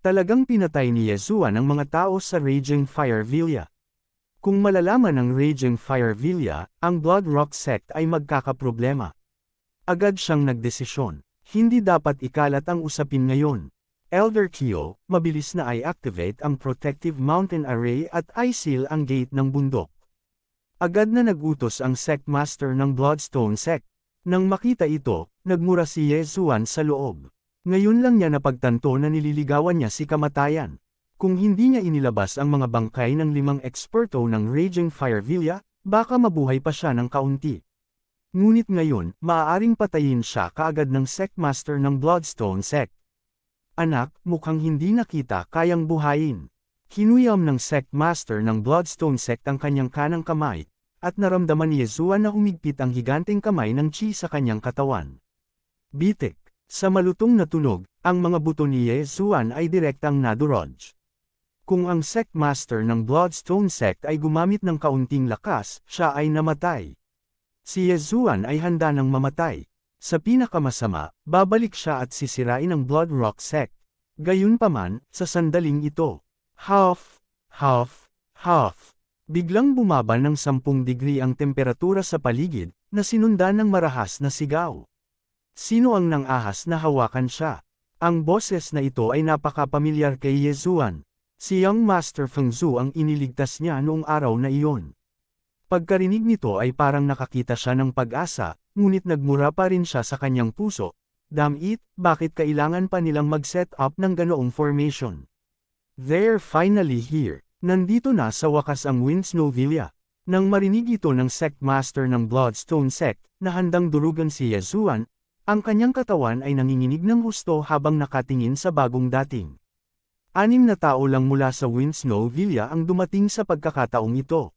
A: Talagang pinatay ni Yezuan ang mga tao sa Raging Fire Vilya. Kung malalaman ng Raging Fire Vilya, ang Blood Rock Sect ay magkakaproblema. Agad siyang nagdesisyon. Hindi dapat ikalat ang usapin ngayon. Elder Kyo, mabilis na i-activate ang Protective Mountain Array at i-seal ang gate ng bundok. Agad na nagutos ang Sect Master ng Bloodstone Sect. Nang makita ito, nagmura si Yezuan sa loob. Ngayon lang niya napagtanto na nililigawan niya si kamatayan. Kung hindi niya inilabas ang mga bangkay ng 5 eksperto ng Raging Fire Vilya, baka mabuhay pa siya ng kaunti. Ngunit ngayon, maaaring patayin siya kaagad ng Sect Master ng Bloodstone Sect. Anak, mukhang hindi na kita kayang buhayin. Hinuyam ng Sect Master ng Bloodstone Sect ang kanyang kanang kamay, at naramdaman ni Yezuan na humigpit ang higanteng kamay ng Chi sa kanyang katawan. Bitik. Sa malutong na tunog, ang mga buto ni Yezuan ay direktang nadurog. Kung ang sect master ng Bloodstone sect ay gumamit ng kaunting lakas, siya ay namatay. Si Yezuan ay handa ng mamatay. Sa pinakamasama, babalik siya at sisirain ang Blood Rock sect. Gayunpaman, sa sandaling ito, huff, huff, huff. Biglang bumaba ng 10 degree ang temperatura sa paligid, na sinundan ng marahas na sigaw. Sino ang nang-ahas na hawakan siya? Ang boses na ito ay napakapamilyar kay Yezuan. Si Young Master Feng Zhu ang iniligtas niya noong araw na iyon. Pagkarinig nito ay parang nakakita siya ng pag-asa, ngunit nagmura pa rin siya sa kanyang puso. Damit, bakit kailangan pa nilang mag-set up ng ganoong formation? They're finally here. Nandito na sa wakas ang Winsnow Villa. Nang marinig ito ng sect master ng Bloodstone sect, na handang durugan si Yezuan, ang kanyang katawan ay nanginginig ng husto habang nakatingin sa bagong dating. 6 na tao lang mula sa Winsnow Villa ang dumating sa pagkakataong ito.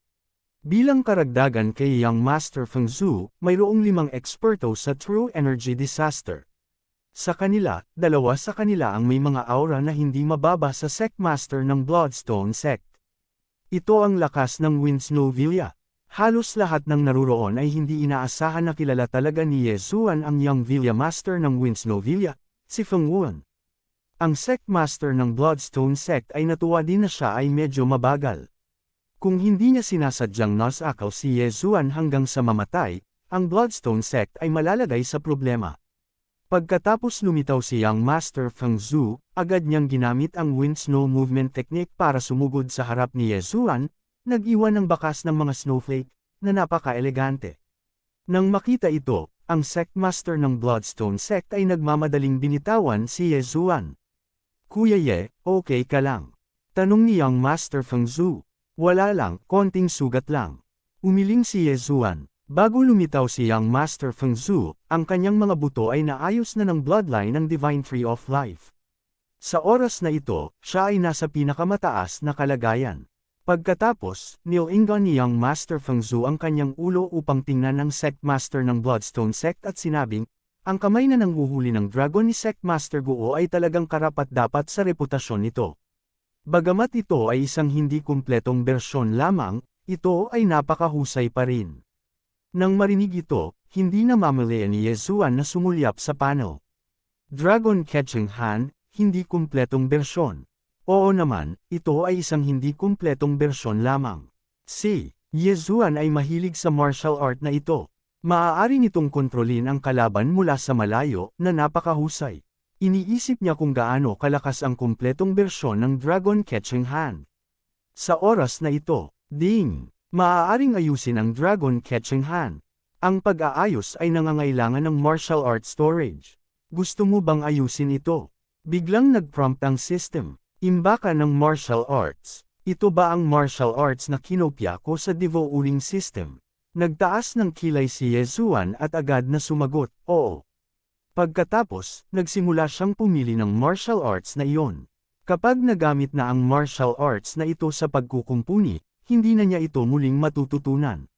A: Bilang karagdagan kay Young Master Feng Zhu, mayroong 5 eksperto sa True Energy Disaster. Sa kanila, 2 sa kanila ang may mga aura na hindi mababa sa sect master ng Bloodstone sect. Ito ang lakas ng Winsnow Villa. Halos lahat ng naruroon ay hindi inaasahan na kilala talaga ni Yezuan ang Young Villa Master ng Winsnow Villa, si Feng Wuan. Ang sect master ng Bloodstone sect ay natuwa din na siya ay medyo mabagal. Kung hindi niya sinasadyang nasakaw si Yezuan hanggang sa mamatay, ang Bloodstone sect ay malalagay sa problema. Pagkatapos lumitaw si Young Master Feng Zhu, agad niyang ginamit ang Winsnow Movement Technique para sumugod sa harap ni Yezuan, nag-iwan ng bakas ng mga snowflake, na napaka-elegante. Nang makita ito, ang sect master ng Bloodstone sect ay nagmamadaling binitawan si Yezuan. Kuya Ye, okay ka lang? Tanong ni Young Master Feng Zhu. Wala lang, konting sugat lang. Umiling si Yezuan. Bago lumitaw si Young Master Feng Zhu, ang kanyang mga buto ay naayos na ng bloodline ng Divine Tree of Life. Sa oras na ito, siya ay nasa pinakamataas na kalagayan. Pagkatapos, nilingan ni Young Master Feng Zhu ang kanyang ulo upang tingnan ng sect master ng Bloodstone sect at sinabing, ang kamay na nanguhuli ng dragon ni sect master Guo ay talagang karapat-dapat sa reputasyon nito. Bagamat ito ay isang hindi kumpletong bersyon lamang, ito ay napakahusay pa rin. Nang marinig ito, hindi na mamalayan ni Yezuan na sumulyap sa panel. Dragon Catching Hand, hindi kumpletong bersyon. Oo naman, ito ay isang hindi kumpletong bersyon lamang. Si Yezuan ay mahilig sa martial art na ito. Maaari nitong kontrolin ang kalaban mula sa malayo na napakahusay. Iniisip niya kung gaano kalakas ang kumpletong bersyon ng Dragon Catching Hand. Sa oras na ito, ding! Maaaring ayusin ang Dragon Catching Hand. Ang pag-aayos ay nangangailangan ng martial art storage. Gusto mo bang ayusin ito? Biglang nag-prompt ang system. Imbaka ng martial arts. Ito ba ang martial arts na kinopya ko sa Devo-uring system? Nagtaas ng kilay si Yezuan at agad na sumagot, oo. Pagkatapos, nagsimula siyang pumili ng martial arts na iyon. Kapag nagamit na ang martial arts na ito sa pagkukumpuni, hindi na niya ito muling matututunan.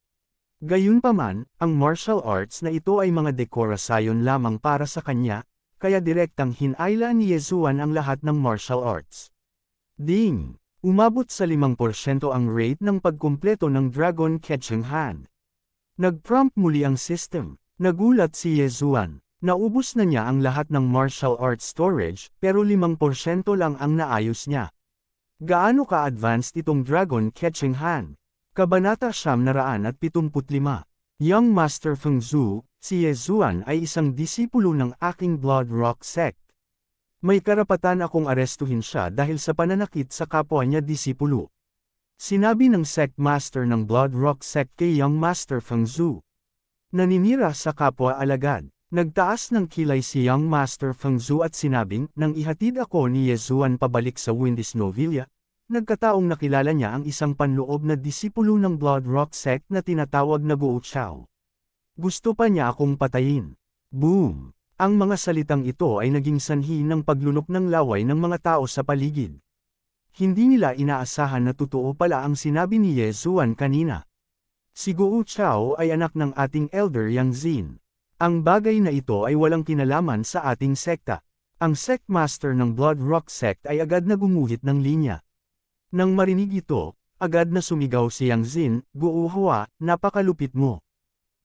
A: Gayunpaman, ang martial arts na ito ay mga dekorasyon lamang para sa kanya, kaya direktang hinayla ni Yezuan ang lahat ng martial arts. Ding! Umabot sa 5% ang rate ng pagkumpleto ng Dragon Catching Hand. Nag-prompt muli ang system. Nagulat si Yezuan. Naubos na niya ang lahat ng martial arts storage, pero 5% lang ang naayos niya. Gaano ka-advanced itong Dragon Catching Hand? Kabanata 975. Young Master Feng Zhu, si Yezuan ay isang disipulo ng aking Blood Rock sect. May karapatan akong arestuhin siya dahil sa pananakit sa kapwa niya disipulo. Sinabi ng sect master ng Blood Rock sect kay Young Master Feng Zhu. Naninira sa kapwa alagad. Nagtaas ng kilay si Young Master Feng Zhu at sinabing, nang ihatid ako ni Yezuan pabalik sa Winsnow Villa, nagkataong nakilala niya ang isang panloob na disipulo ng Blood Rock sect na tinatawag na Guo Chao. Gusto pa niya akong patayin. Boom! Ang mga salitang ito ay naging sanhi ng paglunok ng laway ng mga tao sa paligid. Hindi nila inaasahan na totoo pala ang sinabi ni Yezuan kanina. Si Guo Chao ay anak ng ating elder Yang Xin. Ang bagay na ito ay walang kinalaman sa ating sekta. Ang sect master ng Blood Rock Sect ay agad na gumuhit ng linya. Nang marinig ito, agad na sumigaw si Yang Xin, Guo Hua, napakalupit mo.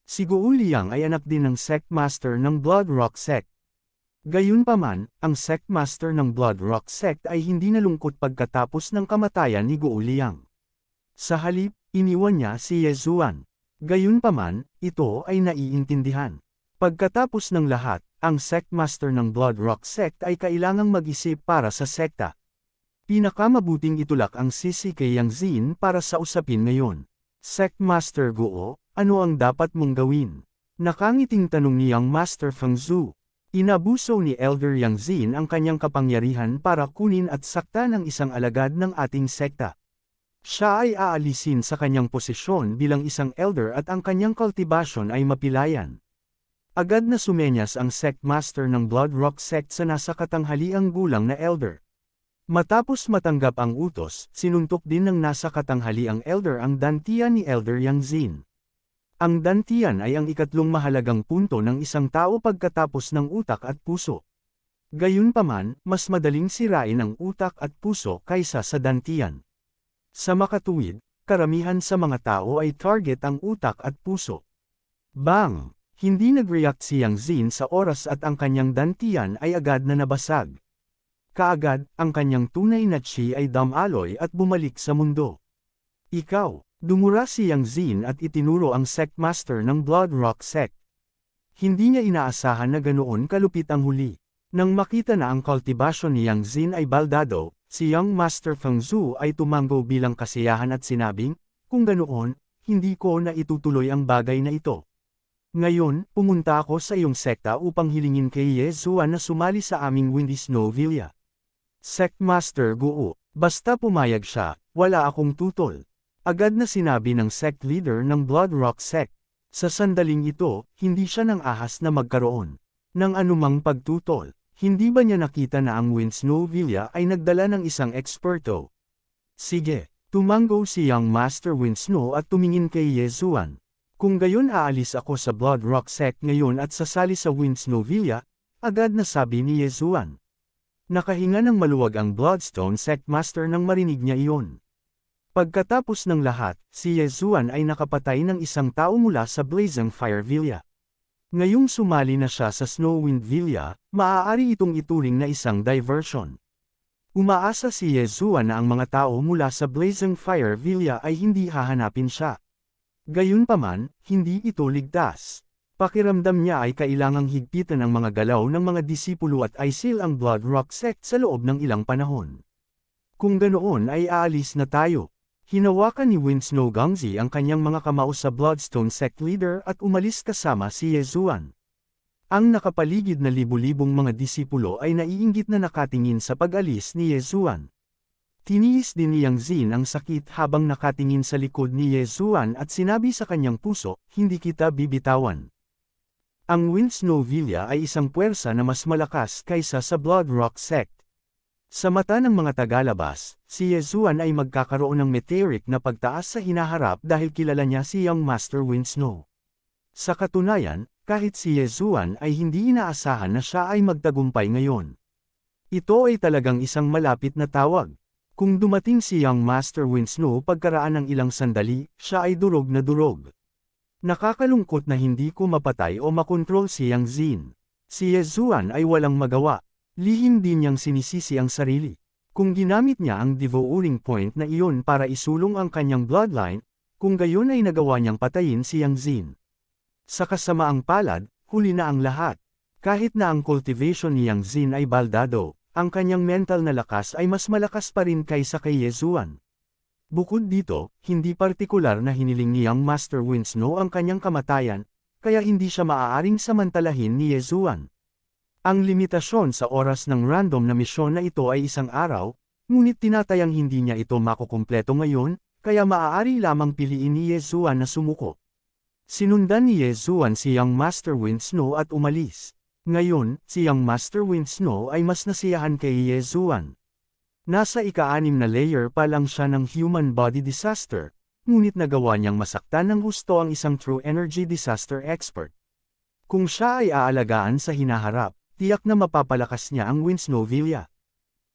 A: Si Guo Liang ay anak din ng sect master ng Blood Rock Sect. Gayunpaman, ang sect master ng Blood Rock Sect ay hindi nalungkot pagkatapos ng kamatayan ni Guo Liang. Sa halip, iniwan niya si Ye Zuan. Gayunpaman, ito ay naiintindihan. Pagkatapos ng lahat, ang sect master ng Blood Rock Sect ay kailangang mag-isip para sa sekta. Pinakamabuting itulak ang sisi kay Yang Xin para sa usapin ngayon. Sect Master Guo, ano ang dapat mong gawin? Nakangiting tanong ni Yang Master Feng Zhu. Inabuso ni Elder Yang Xin ang kanyang kapangyarihan para kunin at sakta ng isang alagad ng ating sekta. Siya ay aalisin sa kanyang posisyon bilang isang elder at ang kanyang kultibasyon ay mapilayan. Agad na sumenyas ang sect master ng Blood Rock Sect sa nasa katanghaliang gulang na elder. Matapos matanggap ang utos, sinuntok din ng nasa katanghaliang elder ang dantian ni Elder Yang Xin. Ang dantian ay ang ikatlong mahalagang punto ng isang tao pagkatapos ng utak at puso. Gayunpaman, mas madaling sirain ang utak at puso kaysa sa dantian. Sa makatuwid, karamihan sa mga tao ay target ang utak at puso. Bang! Hindi nag-react si Yang Xin sa oras at ang kanyang dantian ay agad na nabasag. Kaagad, ang kanyang tunay na chi ay damaloy at bumalik sa mundo. Ikaw, dumura si Yang Xin at itinuro ang sect master ng Blood Rock Sect. Hindi niya inaasahan na ganoon kalupit ang huli. Nang makita na ang kultibasyon ni Yang Xin ay baldado, si Young Master Feng Zhu ay tumango bilang kasiyahan at sinabing, kung ganoon, hindi ko na itutuloy ang bagay na ito. Ngayon, pumunta ako sa iyong sekta upang hilingin kay Ye Zuan na sumali sa aming Windy Snow Villa. Sect Master Guo, basta pumayag siya, wala akong tutol. Agad na sinabi ng sect leader ng Blood Rock Sect. Sa sandaling ito, hindi siya nang ahas na magkaroon ng anumang pagtutol. Hindi ba niya nakita na ang Wind Snow Villa ay nagdala ng isang eksperto? Sige, tumango si Young Master Wind Snow at tumingin kay Ye Zuan. Kung gayon aalis ako sa Blood Rock Sect ngayon at sasali sa Wind Snow Villa, agad na sabi ni Ye Zuan. Nakahinga ng maluwag ang Bloodstone Sect Master nang marinig niya iyon. Pagkatapos ng lahat, si Ye Zuan ay nakapatay ng isang tao mula sa Blazing Fire Villa. Ngayong sumali na siya sa Snowwind Villa, maaari itong ituring na isang diversion. Umaasa si Ye Zuan na ang mga tao mula sa Blazing Fire Villa ay hindi hahanapin siya. Gayunpaman, hindi ito ligtas. Pakiramdam niya ay kailangang higpitan ang mga galaw ng mga disipulo at isil ang Blood Rock Sect sa loob ng ilang panahon. Kung ganoon ay aalis na tayo. Hinawakan ni Wind Snow Gangzi ang kanyang mga kamao sa Bloodstone Sect leader at umalis kasama si Ye Zuan. Ang nakapaligid na libu-libong mga disipulo ay naiinggit na nakatingin sa pag-alis ni Ye Zuan. Tiniis din ni Yang Xin ang sakit habang nakatingin sa likod ni Ye Zuan at sinabi sa kanyang puso, hindi kita bibitawan. Ang Wind Snow Villa ay isang puwersa na mas malakas kaysa sa Blood Rock Sect. Sa mata ng mga tagalabas, si Ye Zuan ay magkakaroon ng meteoric na pagtaas sa hinaharap dahil kilala niya si Young Master Wind Snow. Sa katunayan, kahit si Ye Zuan ay hindi inaasahan na siya ay magtagumpay ngayon. Ito ay talagang isang malapit na tawag. Kung dumating si Young Master Wind Snow pagkaraan ng ilang sandali, siya ay durog na durog. Nakakalungkot na hindi ko mapatay o makontrol si Yang Xin. Si Ye Zuan ay walang magawa. Lihim din niyang sinisisi ang sarili. Kung ginamit niya ang devouring point na iyon para isulong ang kanyang bloodline, kung gayon ay nagawa niyang patayin si Yang Xin. Sa kasamaang palad, huli na ang lahat. Kahit na ang cultivation ni Yang Xin ay baldado, ang kanyang mental na lakas ay mas malakas pa rin kaysa kay Ye Zuan. Bukod dito, hindi partikular na hiniling ni Young Master Wind Snow ang kanyang kamatayan, kaya hindi siya maaaring samantalahin ni Ye Zuan. Ang limitasyon sa oras ng random na misyon na ito ay isang araw, ngunit tinatayang hindi niya ito makukumpleto ngayon, kaya maaari lamang piliin ni Ye Zuan na sumuko. Sinundan ni Ye Zuan si Young Master Wind Snow at umalis. Ngayon, si Young Master Wind Snow ay mas nasiyahan kay Ye Zuan. Nasa ika-6 na layer pa lang siya ng human body disaster, ngunit nagawa niyang masaktan ng husto ang isang true energy disaster expert. Kung siya ay aalagaan sa hinaharap, tiyak na mapapalakas niya ang Winsnovia.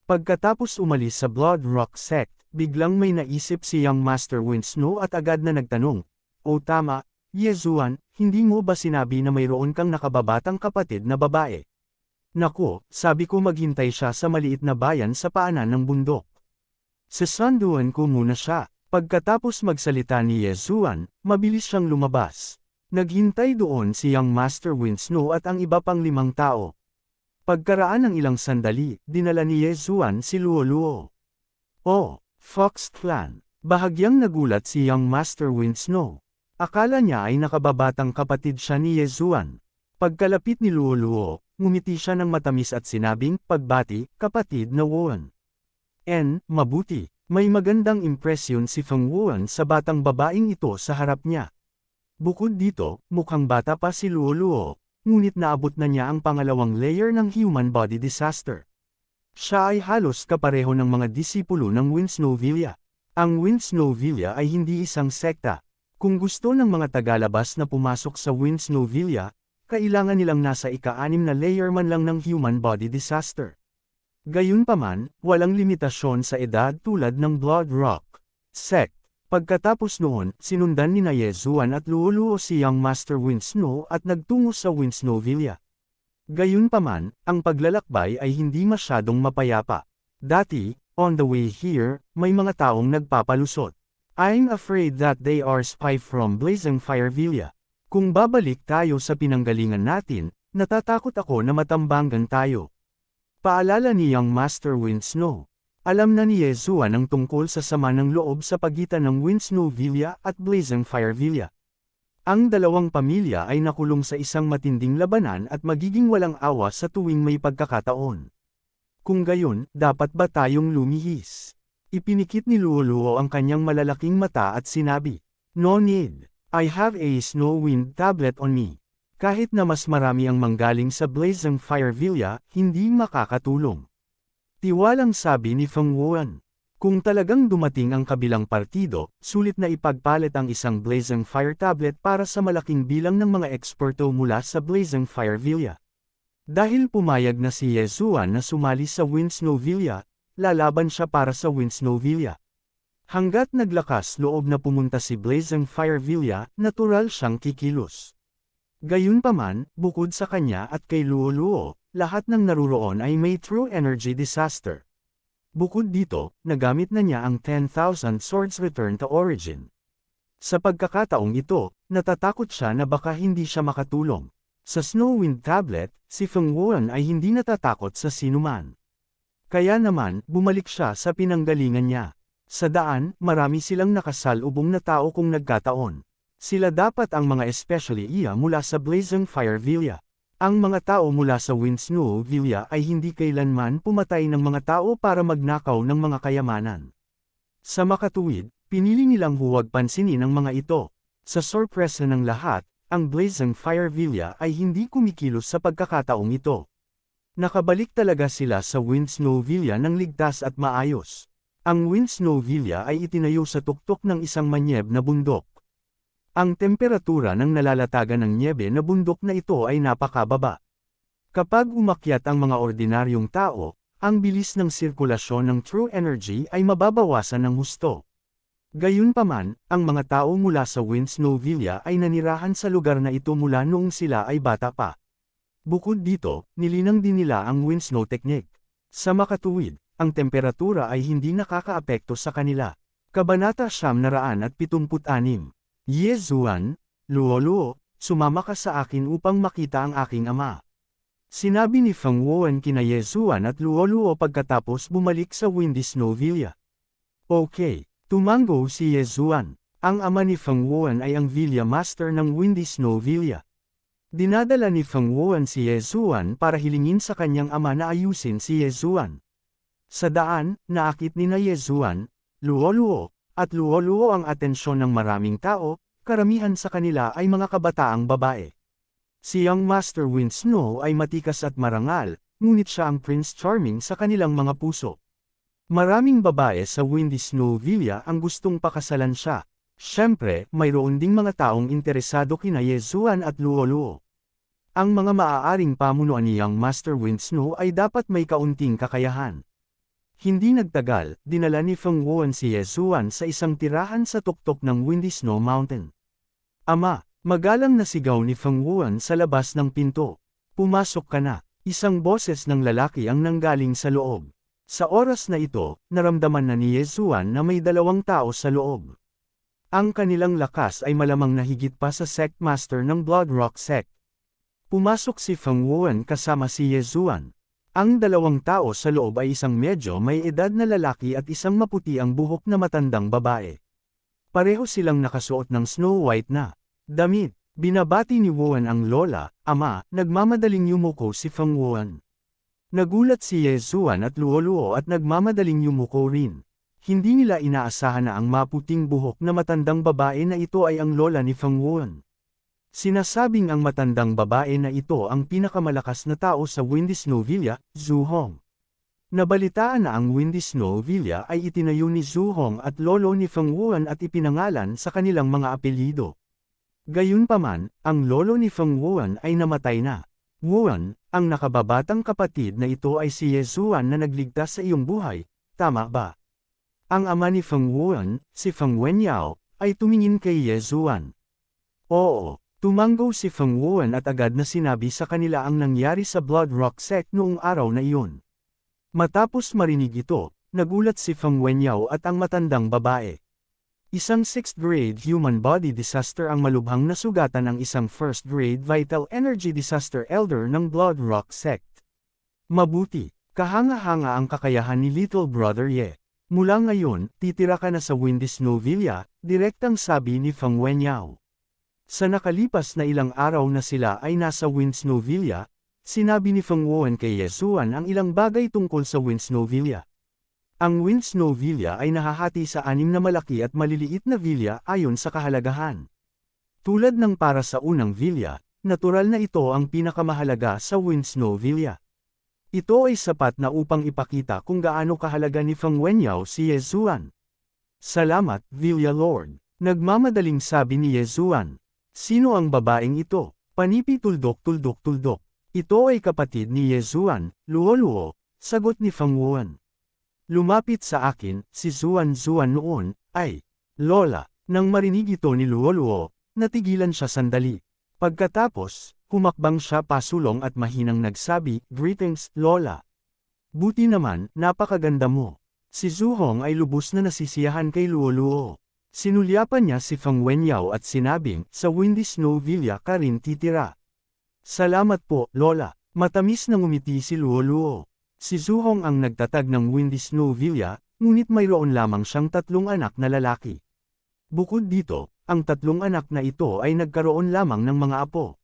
A: Pagkatapos umalis sa Blood Rock Sect, biglang may naisip si Young Master Winsnow at agad na nagtanong, "O tama, Yezuan, hindi mo ba sinabi na mayroon kang nakababatang kapatid na babae?" "Naku, sabi ko maghintay siya sa maliit na bayan sa paanan ng bundok. Sasanduan ko muna siya." Pagkatapos magsalita ni Yezuan, mabilis siyang lumabas. Naghintay doon si Young Master Winsnow at ang iba pang 5 tao. Pagkaraan ng ilang sandali, dinala ni Yezuan si Luoluo. "Oh, Fox Clan." Bahagyang nagulat si Young Master Winsnow. Akala niya ay nakababatang kapatid siya ni Yezuan. Pagkalapit ni Luoluo, ngumiti siya ng matamis at sinabing, "Pagbati, kapatid na Wuan." Mabuti. May magandang impresyon si Feng Wuan sa batang babaeng ito sa harap niya. Bukod dito, mukhang bata pa si Luoluo, ngunit naabot na niya ang pangalawang layer ng human body disaster. Siya ay halos kapareho ng mga disipulo ng Winsnovia. Ang Winsnovia ay hindi isang sekta. Kung gusto ng mga tagalabas na pumasok sa Winsnovia, kailangan nilang nasa ika-6 na layer man lang ng human body disaster. Gayunpaman, walang limitasyon sa edad tulad ng Blood Rock Sect. Pagkatapos noon, sinundan ni Yezuan at Luoluo si Young Master Winsnow at nagtungo sa Winsnovia. Gayunpaman, ang paglalakbay ay hindi masyadong mapayapa. Dati, on the way here, may mga taong nagpapalusot. "I'm afraid that they are spy from Blazing Firevilla. Kung babalik tayo sa pinanggalingan natin, natatakot ako na matambangan tayo." Paalala ni Young Master Winsnow. Alam na ni Yezuan ang tungkol sa sama ng loob sa pagitan ng Winsnovia at Blazing Firevilla. Ang dalawang pamilya ay nakulong sa isang matinding labanan at magiging walang awa sa tuwing may pagkakataon. Kung gayon, dapat ba tayong lumihis? Ipinikit ni Luoluo ang kanyang malalaking mata at sinabi, "No need. I have a snow wind tablet on me." Kahit na mas marami ang manggaling sa Blazing Firevilla, hindi makakatulong. Tiwalang sabi ni Feng Wuan. Kung talagang dumating ang kabilang partido, sulit na ipagpalit ang isang Blazing Fire tablet para sa malaking bilang ng mga eksperto mula sa Blazing Firevilla. Dahil pumayag na si Yezuan na sumali sa Winsnovia, lalaban siya para sa Winsnovia. Hanggat naglakas loob na pumunta si Blazing Firevilla, natural siyang kikilos. Gayunpaman, bukod sa kanya at kay Luoluo, lahat ng naruroon ay may true energy disaster. Bukod dito, nagamit na niya ang 10,000 Swords Return to Origin. Sa pagkakataong ito, natatakot siya na baka hindi siya makatulong. Sa Snowwind Tablet, si Feng Wuan ay hindi natatakot sa sinuman. Kaya naman, bumalik siya sa pinanggalingan niya. Sa daan, marami silang nakasalubong na tao kung nagkataon. Sila dapat ang mga especially iya mula sa Blazing Firevilla. Ang mga tao mula sa Winsnovia ay hindi kailanman pumatay ng mga tao para magnakaw ng mga kayamanan. Sa makatuwid, pinili nilang huwag pansinin ang mga ito. Sa sorpresa ng lahat, ang Blazing Firevilla ay hindi kumikilos sa pagkakataong ito. Nakabalik talaga sila sa Winsnovia ng ligtas at maayos. Ang Winsnovia ay itinayo sa tuktok ng isang manyeb na bundok. Ang temperatura ng nalalatagan ng nyebe na bundok na ito ay napakababa. Kapag umakyat ang mga ordinaryong tao, ang bilis ng sirkulasyon ng true energy ay mababawasan ng husto. Gayunpaman, ang mga tao mula sa Winsnovia ay nanirahan sa lugar na ito mula noong sila ay bata pa. Bukod dito, nilinang din nila ang Winsnow technique. Sa makatuwid, ang temperatura ay hindi nakakaapekto sa kanila. Kabanata 976. Yezuan, Luoluo, sumama ka sa akin upang makita ang aking ama. Sinabi ni Feng Wuan kina Yezuan at Luoluo pagkatapos bumalik sa Winsnovia. Okay, tumango si Yezuan. Ang ama ni Feng Wuan ay ang Villa Master ng Winsnovia. Dinadala ni Feng Wuan si Yezuan para hilingin sa kanyang ama na ayusin si Yezuan. Sa daan, naakit ni na Yezuan, Luoluo, at Luoluo ang atensyon ng maraming tao, karamihan sa kanila ay mga kabataang babae. Si Young Master Winsnow ay matikas at marangal, ngunit siya ang Prince Charming sa kanilang mga puso. Maraming babae sa Winsnovia ang gustong pakasalan siya. Siyempre, mayroon ding mga taong interesado kina Yezuan at Luo Luo. Ang mga maaaring pamunuan ni Young Master Wind Snow ay dapat may kaunting kakayahan. Hindi nagtagal, dinala ni Feng Wuan si Yezuan sa isang tirahan sa tuktok ng Windy Snow Mountain. Ama, magalang na sigaw ni Feng Wuan sa labas ng pinto. Pumasok ka na. Isang boses ng lalaki ang nanggaling sa loob. Sa oras na ito, naramdaman na ni Yezuan na may dalawang tao sa loob. Ang kanilang lakas ay malamang na higit pa sa sect master ng Blood Rock Sect. Pumasok si Feng Wuan kasama si Yezuan. Ang dalawang tao sa loob ay isang medyo may edad na lalaki at isang maputi ang buhok na matandang babae. Pareho silang nakasuot ng Snow White na damit. Binabati ni Wuan ang lola, ama, nagmamadaling yumuko si Feng Wuan. Nagulat si Yezuan at Luo Luo at nagmamadaling yumuko rin. Hindi nila inaasahan na ang maputing buhok na matandang babae na ito ay ang lola ni Feng Wuan. Sinasabing ang matandang babae na ito ang pinakamalakas na tao sa Windy Snow Villa, Zhu Hong. Nabalitaan na ang Windy Snow Villa ay itinayo ni Zhu Hong at lolo ni Feng Wuan at ipinangalan sa kanilang mga apelyido. Gayunpaman, ang lolo ni Feng Wuan ay namatay na. Wuan, ang nakababatang kapatid na ito ay si Yezuan na nagligtas sa iyong buhay, tama ba? Ang ama ni Feng Wuan, si Feng Wenyao, ay tumingin kay Yezuan. Oo. Tumanggo si Feng Wuan at agad na sinabi sa kanila ang nangyari sa Blood Rock Sect noong araw na iyon. Matapos marinig ito, nagulat si Feng Wenyao at ang matandang babae. Isang 6th grade human body disaster ang malubhang nasugatan ng isang 1st grade vital energy disaster elder ng Blood Rock Sect. Mabuti, kahanga-hanga ang kakayahan ni Little Brother Ye. Mula ngayon, titira ka na sa Windy Snow Villa, direktang sabi ni Feng Wenyao. Sa nakalipas na ilang araw na sila ay nasa Wind Snow Villa, sinabi ni Feng Wuan kay Yezuan ang ilang bagay tungkol sa Wind Snow Villa. Ang Wind Snow Villa ay nahahati sa 6 na malaki at maliliit na villa ayon sa kahalagahan. Tulad ng para sa unang villa, natural na ito ang pinakamahalaga sa Wind Snow Villa. Ito ay sapat na upang ipakita kung gaano kahalaga ni Feng Wenyao si Yezuan. Salamat, Villa Lord. Nagmamadaling sabi ni Yezuan. Sino ang babaeng ito? Panipi tuldok. Ito ay kapatid ni Yezuan, Luo Luo, sagot ni Feng Wuan. Lumapit sa akin, si Zuan noon, ay, Lola. Nang marinig ito ni Luo Luo, natigilan siya sandali. Pagkatapos, humakbang siya pasulong at mahinang nagsabi, Greetings, Lola. Buti naman, napakaganda mo. Si Zhu Hong ay lubos na nasisiyahan kay Luo Luo. Sinulyapan niya si Feng Wenyao at sinabing, sa Windy Snow Villa ka rin titira. Salamat po, Lola. Matamis na ngumiti si Luo Luo. Si Zhu Hong ang nagtatag ng Windy Snow Villa, ngunit mayroon lamang siyang 3 anak na lalaki. Bukod dito, ang 3 anak na ito ay nagkaroon lamang ng mga apo.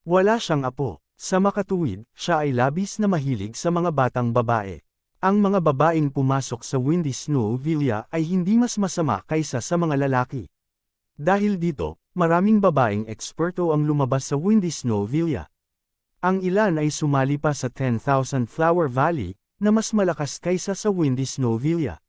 A: Wala siyang apo. Sa makatuwid, siya ay labis na mahilig sa mga batang babae. Ang mga babaeng pumasok sa Windy Snow Villa ay hindi mas masama kaysa sa mga lalaki. Dahil dito, maraming babaeng eksperto ang lumabas sa Windy Snow Villa. Ang ilan ay sumali pa sa 10,000 Flower Valley, na mas malakas kaysa sa Windy Snow Villa.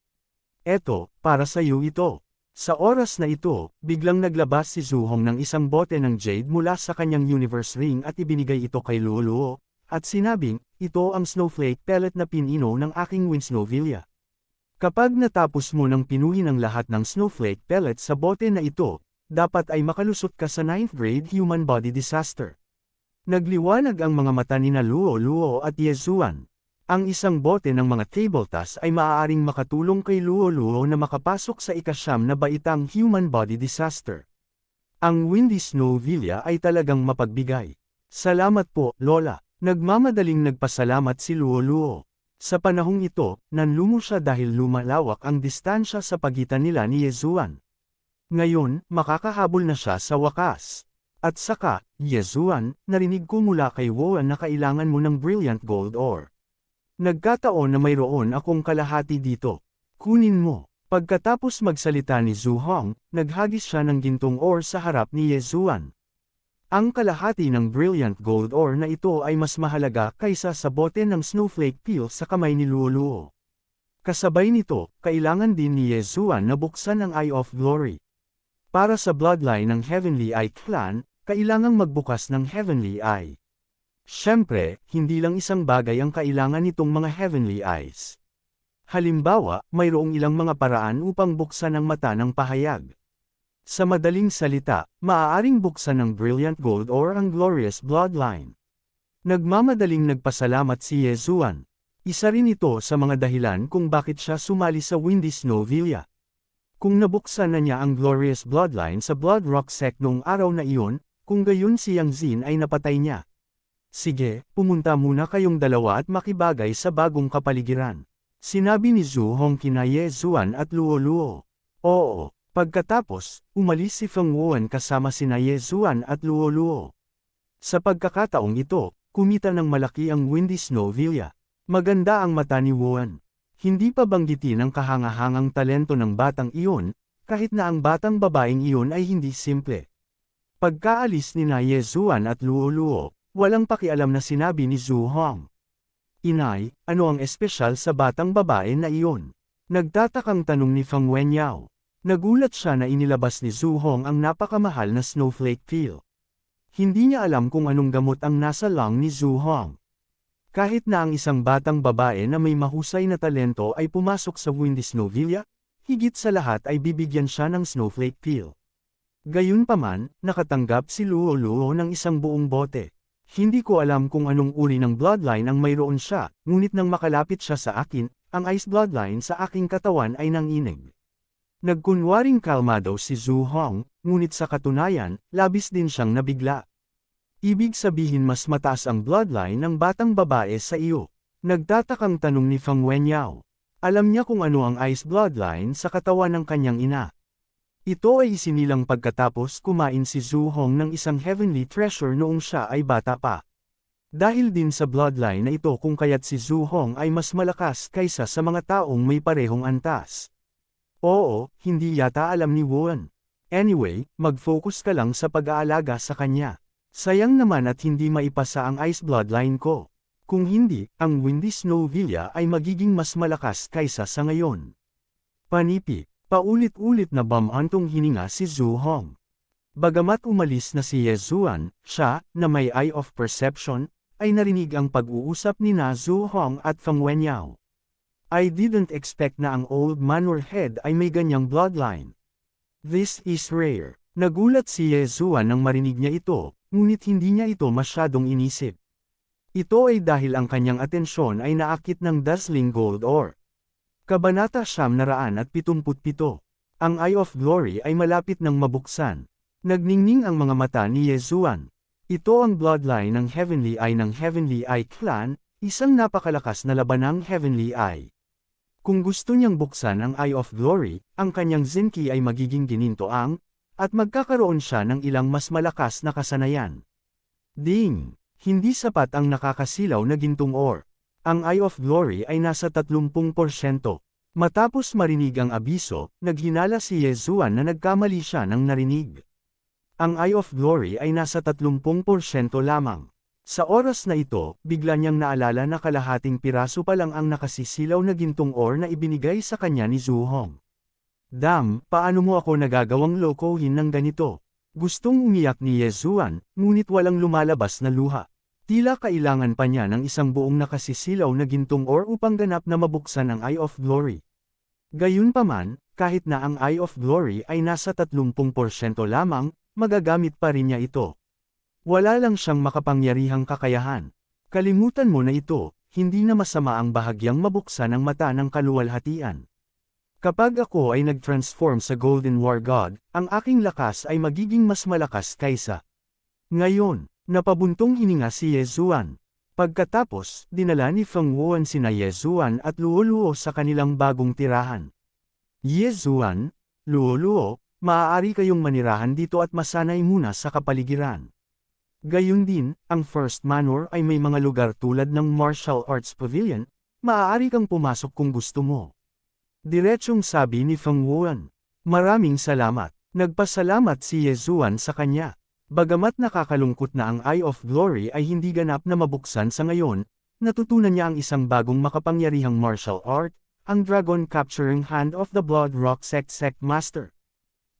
A: Eto, para sa iyo ito. Sa oras na ito, biglang naglabas si Zhu Hong ng isang bote ng jade mula sa kanyang universe ring at ibinigay ito kay Luo Luo, at sinabing, ito ang snowflake pellet na pinino ng aking Wind Snow Villa. Kapag natapos mo ng pinuhin ang lahat ng snowflake pellet sa bote na ito, dapat ay makalusot ka sa 9th grade human body disaster. Nagliwanag ang mga mata ni Luo Luo at Yezuan. Ang isang bote ng mga table tas ay maaaring makatulong kay Luo Luo na makapasok sa ika-9 na baitang human body disaster. Ang Windy Snow Villa ay talagang mapagbigay. Salamat po, Lola. Nagmamadaling nagpasalamat si Luo Luo. Sa panahong ito, nanlumo siya dahil lumalawak ang distansya sa pagitan nila ni Yezuan. Ngayon, makakahabol na siya sa wakas. At saka, Yezuan, narinig ko mula kay Wuan na kailangan mo ng brilliant gold ore. Nagkataon na mayroon akong kalahati dito. Kunin mo. Pagkatapos magsalita ni Zhu Hong, naghagis siya ng gintong ore sa harap ni Yezuan. Ang kalahati ng brilliant gold ore na ito ay mas mahalaga kaysa sa bote ng snowflake peel sa kamay ni Luo Luo. Kasabay nito, kailangan din ni Yezuan na buksan ang Eye of Glory. Para sa bloodline ng Heavenly Eye Clan, kailangang magbukas ng Heavenly Eye. Siyempre, hindi lang isang bagay ang kailangan nitong mga Heavenly Eyes. Halimbawa, mayroong ilang mga paraan upang buksan ang mata ng pahayag. Sa madaling salita, maaaring buksan ng Brilliant Gold or ang Glorious Bloodline. Nagmamadaling nagpasalamat si Yezuan. Isa rin ito sa mga dahilan kung bakit siya sumali sa Windy Snow Villa. Kung nabuksan na niya ang Glorious Bloodline sa Blood Rock Sect noong araw na iyon, kung gayon si Yang Zin ay napatay niya. Sige, pumunta muna kayong dalawa at makibagay sa bagong kapaligiran. Sinabi ni Zhu Hong kina Yezuan at Luo Luo. Oo. Pagkatapos, umalis si Feng Wuan kasama sina Yezuan at Luo Luo. Sa pagkakataong ito, kumita ng malaki ang Windy Snow Villa. Maganda ang mata ni Wuan. Hindi pa banggitin ang kahangahangang talento ng batang iyon, kahit na ang batang babaeng iyon ay hindi simple. Pagkaalis ni na Yezuan at Luo Luo, walang pakialam na sinabi ni Zhu Hong. Inay, ano ang espesyal sa batang babae na iyon? Nagtatakang tanong ni Feng Wenyao. Nagulat siya na inilabas ni Zhu Hong ang napakamahal na snowflake pill. Hindi niya alam kung anong gamot ang nasa lung ni Zhu Hong. Kahit na ang isang batang babae na may mahusay na talento ay pumasok sa Windy Snow Villa, higit sa lahat ay bibigyan siya ng snowflake pill. Gayunpaman, nakatanggap si Luo Luo ng isang buong bote. Hindi ko alam kung anong uri ng bloodline ang mayroon siya, ngunit nang makalapit siya sa akin, ang ice bloodline sa aking katawan ay nanginig. Nagkunwaring kalmado si Zhu Hong, ngunit sa katunayan, labis din siyang nabigla. Ibig sabihin mas mataas ang bloodline ng batang babae sa iyo. Nagtatakang tanong ni Feng Wenyao. Alam niya kung ano ang ice bloodline sa katawan ng kanyang ina. Ito ay isinilang pagkatapos kumain si Zhu Hong ng isang heavenly treasure noong siya ay bata pa. Dahil din sa bloodline na ito kung kaya't si Zhu Hong ay mas malakas kaysa sa mga taong may parehong antas. Oo, hindi yata alam ni Wuan. Anyway, mag-focus ka lang sa pag-aalaga sa kanya. Sayang naman at hindi maipasa ang ice bloodline ko. Kung hindi, ang Windy Snow Villa ay magiging mas malakas kaysa sa ngayon. Panipi, paulit-ulit na bamantong hininga si Zhu Hong. Bagamat umalis na si Yezuan, siya, na may eye of perception, ay narinig ang pag-uusap ni na Zhu Hong at Feng Wenyao. I didn't expect na ang old manor head ay may ganyang bloodline. This is rare. Nagulat si Yezuan nang marinig niya ito, ngunit hindi niya ito masyadong inisip. Ito ay dahil ang kanyang atensyon ay naakit ng dazzling gold ore. Kabanata 977. Ang Eye of Glory ay malapit ng mabuksan. Nagningning ang mga mata ni Yezuan. Ito ang bloodline ng Heavenly Eye ng Heavenly Eye Clan, isang napakalakas na labanang Heavenly Eye. Kung gusto niyang buksan ang Eye of Glory, ang kanyang Zenki ay magiging ginintoang, at magkakaroon siya ng ilang mas malakas na kasanayan. Ding! Hindi sapat ang nakakasilaw na gintong ore. Ang Eye of Glory ay nasa 30%. Matapos marinig ang abiso, naghinala si Yezuan na nagkamali siya ng narinig. Ang Eye of Glory ay nasa 30% lamang. Sa oras na ito, bigla niyang naalala na kalahating piraso pa lang ang nakasisilaw na gintong ore na ibinigay sa kanya ni Zhu Hong. Dam, paano mo ako nagagawang lokohin ng ganito? Gustong umiyak ni Yezuan, ngunit walang lumalabas na luha. Tila kailangan pa niya ng isang buong nakasisilaw na gintong ore upang ganap na mabuksan ang Eye of Glory. Gayunpaman, kahit na ang Eye of Glory ay nasa 30% lamang, magagamit pa rin niya ito. Wala lang siyang makapangyarihang kakayahan. Kalimutan mo na ito, hindi na masama ang bahagyang mabuksan ang mata ng kaluwalhatian. Kapag ako ay nag-transform sa Golden War God, ang aking lakas ay magiging mas malakas kaysa. Ngayon, napabuntong hininga si Yezuan. Pagkatapos, dinala ni Feng Wuan sina Yezuan at Luo Luo sa kanilang bagong tirahan. Yezuan, Luo Luo, maaari kayong manirahan dito at masanay muna sa kapaligiran. Gayun din, ang First Manor ay may mga lugar tulad ng Martial Arts Pavilion, maaari kang pumasok kung gusto mo. Diretsyong sabi ni Feng Wuan. Maraming salamat. Nagpasalamat si Yezuan sa kanya. Bagamat nakakalungkot na ang Eye of Glory ay hindi ganap na mabuksan sa ngayon, natutunan niya ang isang bagong makapangyarihang martial art, ang Dragon Capturing Hand of the Blood Rock Sect Master.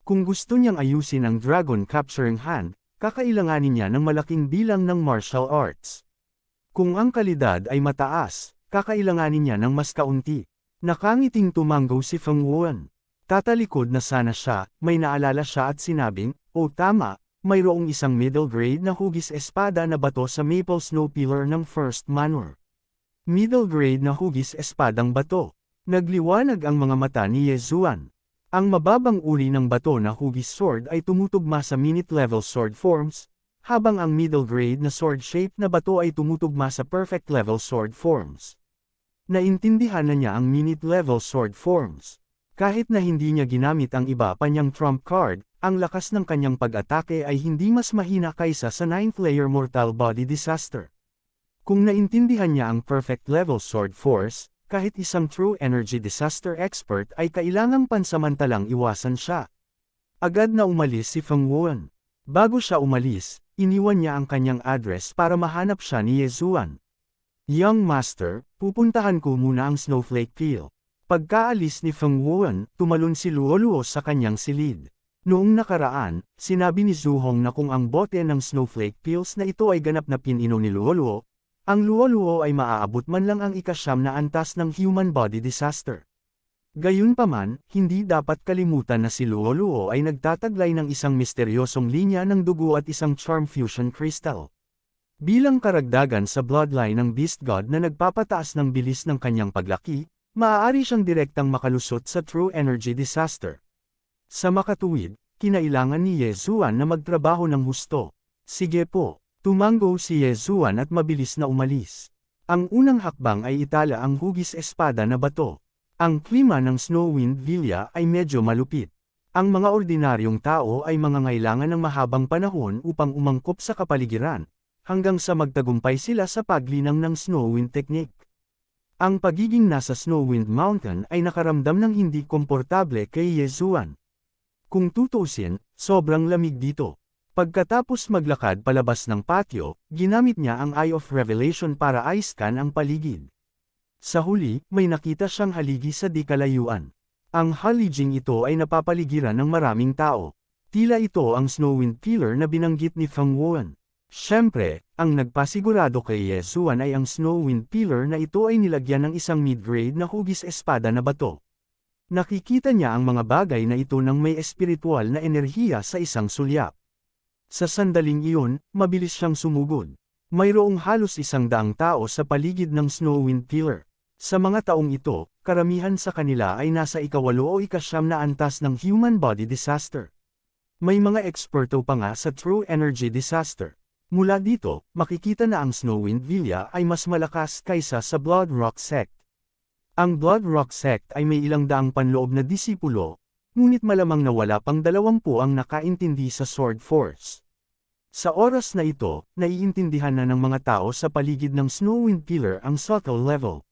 A: Kung gusto niyang ayusin ang Dragon Capturing Hand, kakailanganin niya ng malaking bilang ng martial arts. Kung ang kalidad ay mataas, kakailanganin niya ng mas kaunti. Nakangiting tumanggo si Feng Wuan. Tatalikod na sana siya, may naalala siya at sinabing, "Oh tama, mayroong isang middle grade na hugis espada na bato sa Maple Snow Pillar ng First Manor." Middle grade na hugis espadang bato. Nagliwanag ang mga mata ni Ye Zuan. Ang mababang uri ng bato na hugis sword ay tumutugma sa minute level sword forms, habang ang middle grade na sword shape na bato ay tumutugma sa perfect level sword forms. Naintindihan na niya ang minute level sword forms. Kahit na hindi niya ginamit ang iba pa niyang trump card, ang lakas ng kanyang pag-atake ay hindi mas mahina kaysa sa 9th layer Mortal Body Disaster. Kung naintindihan niya ang perfect level sword force, kahit isang true energy disaster expert ay kailangang pansamantalang iwasan siya. Agad na umalis si Feng Wuan. Bago siya umalis, iniwan niya ang kanyang address para mahanap siya ni Ye Zuan. "Young Master, pupuntahan ko muna ang Snowflake Peel." Pagkaalis ni Feng Wuan, tumalon si Luoluo sa kanyang silid. Noong nakaraan, sinabi ni Zhu Hong na kung ang bote ng Snowflake Peels na ito ay ganap na pininom ni Luoluo, ang Luoluo ay maaabot man lang ang ika-9 na antas ng human body disaster. Gayunpaman, hindi dapat kalimutan na si Luoluo ay nagtataglay ng isang misteryosong linya ng dugo at isang charm fusion crystal. Bilang karagdagan sa bloodline ng Beast God na nagpapataas ng bilis ng kanyang paglaki, maaari siyang direktang makalusot sa true energy disaster. Sa makatuwid, kinailangan ni Ye Zuan na magtrabaho ng husto. "Sige po." Tumanggo si Ye Zuan at mabilis na umalis. Ang unang hakbang ay itala ang hugis espada na bato. Ang klima ng Snowwind Villa ay medyo malupit. Ang mga ordinaryong tao ay mangangailangan ng mahabang panahon upang umangkop sa kapaligiran, hanggang sa magtagumpay sila sa paglinang ng Snowwind Technique. Ang pagiging nasa Snowwind Mountain ay nakaramdam ng hindi komportable kay Ye Zuan. Kung tutusin, sobrang lamig dito. Pagkatapos maglakad palabas ng patio, ginamit niya ang Eye of Revelation para i-scan ang paligid. Sa huli, may nakita siyang haligi sa di kalayuan. Ang haliging ito ay napapaligiran ng maraming tao. Tila ito ang Snowwind Pillar na binanggit ni Feng Wuan. Siyempre, ang nagpasigurado kay Ye Zuan ay ang Snowwind Pillar na ito ay nilagyan ng isang mid-grade na hugis espada na bato. Nakikita niya ang mga bagay na ito ng may espiritual na enerhiya sa isang sulyap. Sa sandaling iyon, mabilis siyang sumugod. Mayroong halos 100 tao sa paligid ng Snowwind Pillar. Sa mga taong ito, karamihan sa kanila ay nasa ika-8 o ika-9 na antas ng human body disaster. May mga eksperto pa nga sa true energy disaster. Mula dito, makikita na ang Snowwind Villa ay mas malakas kaysa sa Blood Rock Sect. Ang Blood Rock Sect ay may ilang daang panloob na disipulo, ngunit malamang na wala pang 20 ang nakaintindi sa Sword Force. Sa oras na ito, naiintindihan na ng mga tao sa paligid ng Snowwind Pillar ang subtle level.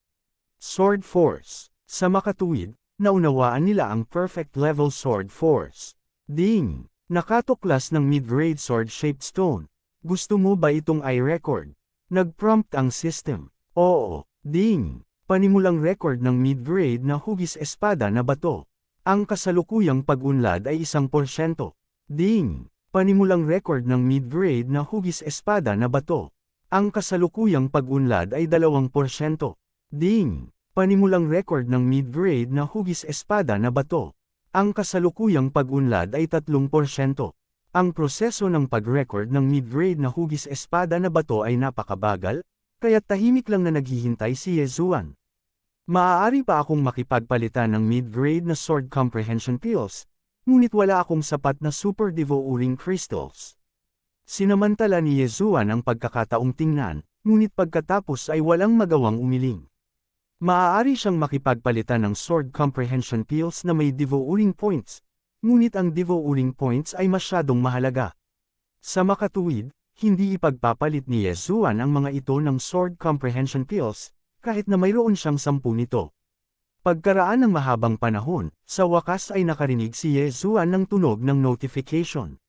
A: Sword Force. Sa makatuwid, naunawaan nila ang perfect level Sword Force. Ding! Nakatuklas ng mid-grade sword-shaped stone. Gusto mo ba itong i-record? Nag-prompt ang system. Oo. Ding! Panimulang record ng mid-grade na hugis espada na bato. Ang kasalukuyang pag-unlad ay 1%. Ding! Panimulang record ng mid-grade na hugis espada na bato. Ang kasalukuyang pag-unlad ay 2%. Ding! Panimulang record ng mid-grade na hugis espada na bato. Ang kasalukuyang pag-unlad ay 3%. Ang proseso ng pag-record ng mid-grade na hugis espada na bato ay napakabagal, kaya tahimik lang na naghihintay si Ye Zuan. Maaari pa akong makipagpalitan ng mid-grade na sword comprehension pills, ngunit wala akong sapat na super devouring crystals. Sinamantala ni Ye Zuan ang pagkakataong tingnan, ngunit pagkatapos ay walang magawang umiling. Maaari siyang makipagpalitan ng sword comprehension pills na may devouring points, ngunit ang devouring points ay masyadong mahalaga. Sa makatuwid, hindi ipagpapalit ni Ye Zuan ang mga ito ng sword comprehension pills, kahit na mayroon siyang 10 nito. Pagkaraan ng mahabang panahon, sa wakas ay nakarinig si Ye Zuan ng tunog ng notification.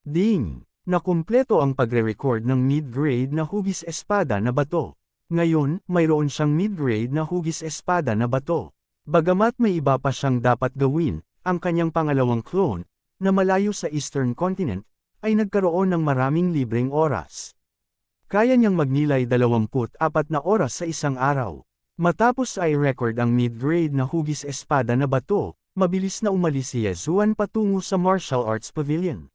A: Ding! Nakumpleto ang pagre-record ng mid-grade na hugis espada na bato. Ngayon, mayroon siyang mid-grade na hugis espada na bato. Bagamat may iba pa siyang dapat gawin, ang kanyang pangalawang clone, na malayo sa Eastern Continent, ay nagkaroon ng maraming libreng oras. Kaya niyang magnilay 24 na oras sa isang araw. Matapos ay record ang mid-grade na hugis espada na bato, mabilis na umalis si Yezuan patungo sa martial arts pavilion.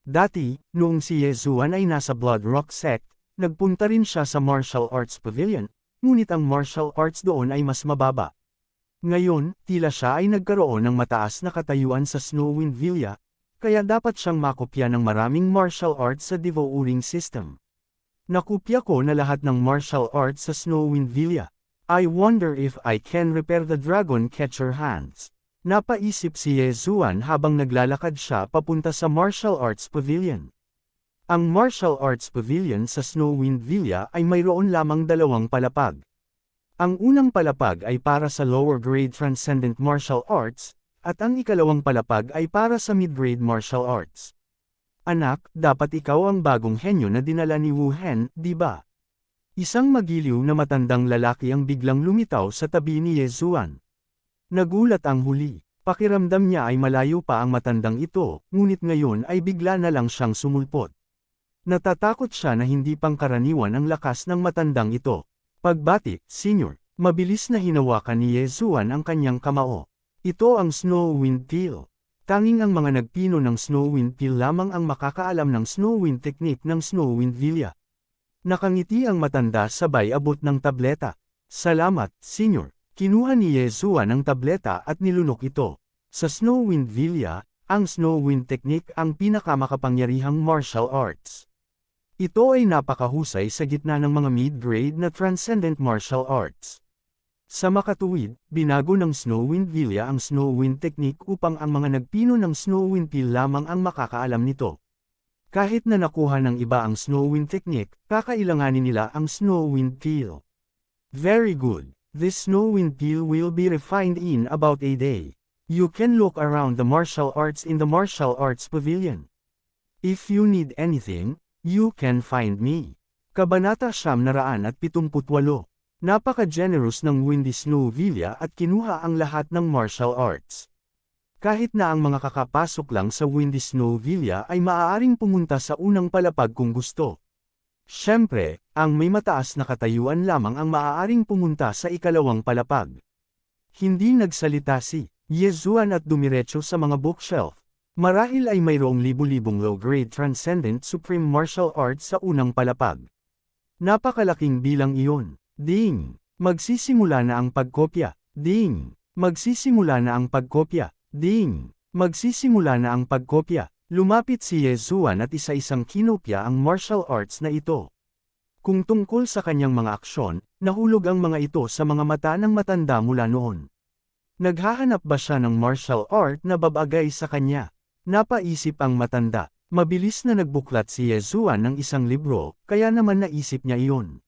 A: Dati, noong si Yezuan ay nasa Blood Rock sect, nagpunta rin siya sa martial arts pavilion, ngunit ang martial arts doon ay mas mababa. Ngayon, tila siya ay nagkaroon ng mataas na katayuan sa Snowwind Villa, kaya dapat siyang makopya ng maraming martial arts sa Devo-Uring system. Nakopya ko na lahat ng martial arts sa Snowwind Villa. I wonder if I can repair the dragon catcher hands. Napaisip si Yezuan habang naglalakad siya papunta sa martial arts pavilion. Ang martial arts pavilion sa Snowwind Villa ay mayroon lamang 2 palapag. Ang unang palapag ay para sa lower grade transcendent martial arts, at ang ikalawang palapag ay para sa mid-grade martial arts. Anak, dapat ikaw ang bagong henyo na dinala ni Wu Hen, di ba? Isang magiliw na matandang lalaki ang biglang lumitaw sa tabi ni Yezuan. Nagulat ang huli. Pakiramdam niya ay malayo pa ang matandang ito, ngunit ngayon ay bigla na lang siyang sumulpot. Natatakot siya na hindi pangkaraniwan ang lakas ng matandang ito. Pagbati, Senior, mabilis na hinawakan ni Yezuan ang kanyang kamao. Ito ang Snowwind Peel. Tanging ang mga nagpino ng Snowwind Peel lamang ang makakaalam ng Snowwind technique ng Snowwind Villa. Nakangiti ang matanda sabay abot ng tableta. Salamat, Senior. Kinuha ni Yezuan ang tableta at nilunok ito. Sa Snowwind Villa, ang Snowwind technique ang pinakamakapangyarihang martial arts. Ito ay napakahusay sa gitna ng mga mid-grade na transcendent martial arts. Sa makatuwid, binago ng Snowwind Villa ang Snowwind technique upang ang mga nagpino ng Snowwind Peel lamang ang makakaalam nito. Kahit na nakuha ng iba ang Snowwind technique, kakailanganin nila ang Snowwind Peel. Very good. This Snowwind Peel will be refined in about a day. You can look around the martial arts in the martial arts pavilion. If you need anything, you can find me. Kabanata 978. Napaka-generous ng Windy Snow Villa at kinuha ang lahat ng martial arts. Kahit na ang mga kakapasok lang sa Windy Snow Villa ay maaaring pumunta sa unang palapag kung gusto. Siyempre, ang may mataas na katayuan lamang ang maaaring pumunta sa ikalawang palapag. Hindi nagsalita si Yezuan at dumiretso sa mga bookshelf. Marahil ay mayroong libu-libong low-grade transcendent supreme martial arts sa unang palapag. Napakalaking bilang iyon. Ding! Magsisimula na ang pagkopya. Ding! Magsisimula na ang pagkopya. Ding! Magsisimula na ang pagkopya. Lumapit si Yezuan at isa-isang kinopya ang martial arts na ito. Kung tungkol sa kanyang mga aksyon, nahulog ang mga ito sa mga mata ng matanda mula noon. Naghahanap ba siya ng martial art na babagay sa kanya? Napaisip ang matanda. Mabilis na nagbuklat si Yezuan ng isang libro, kaya naman naisip niya iyon.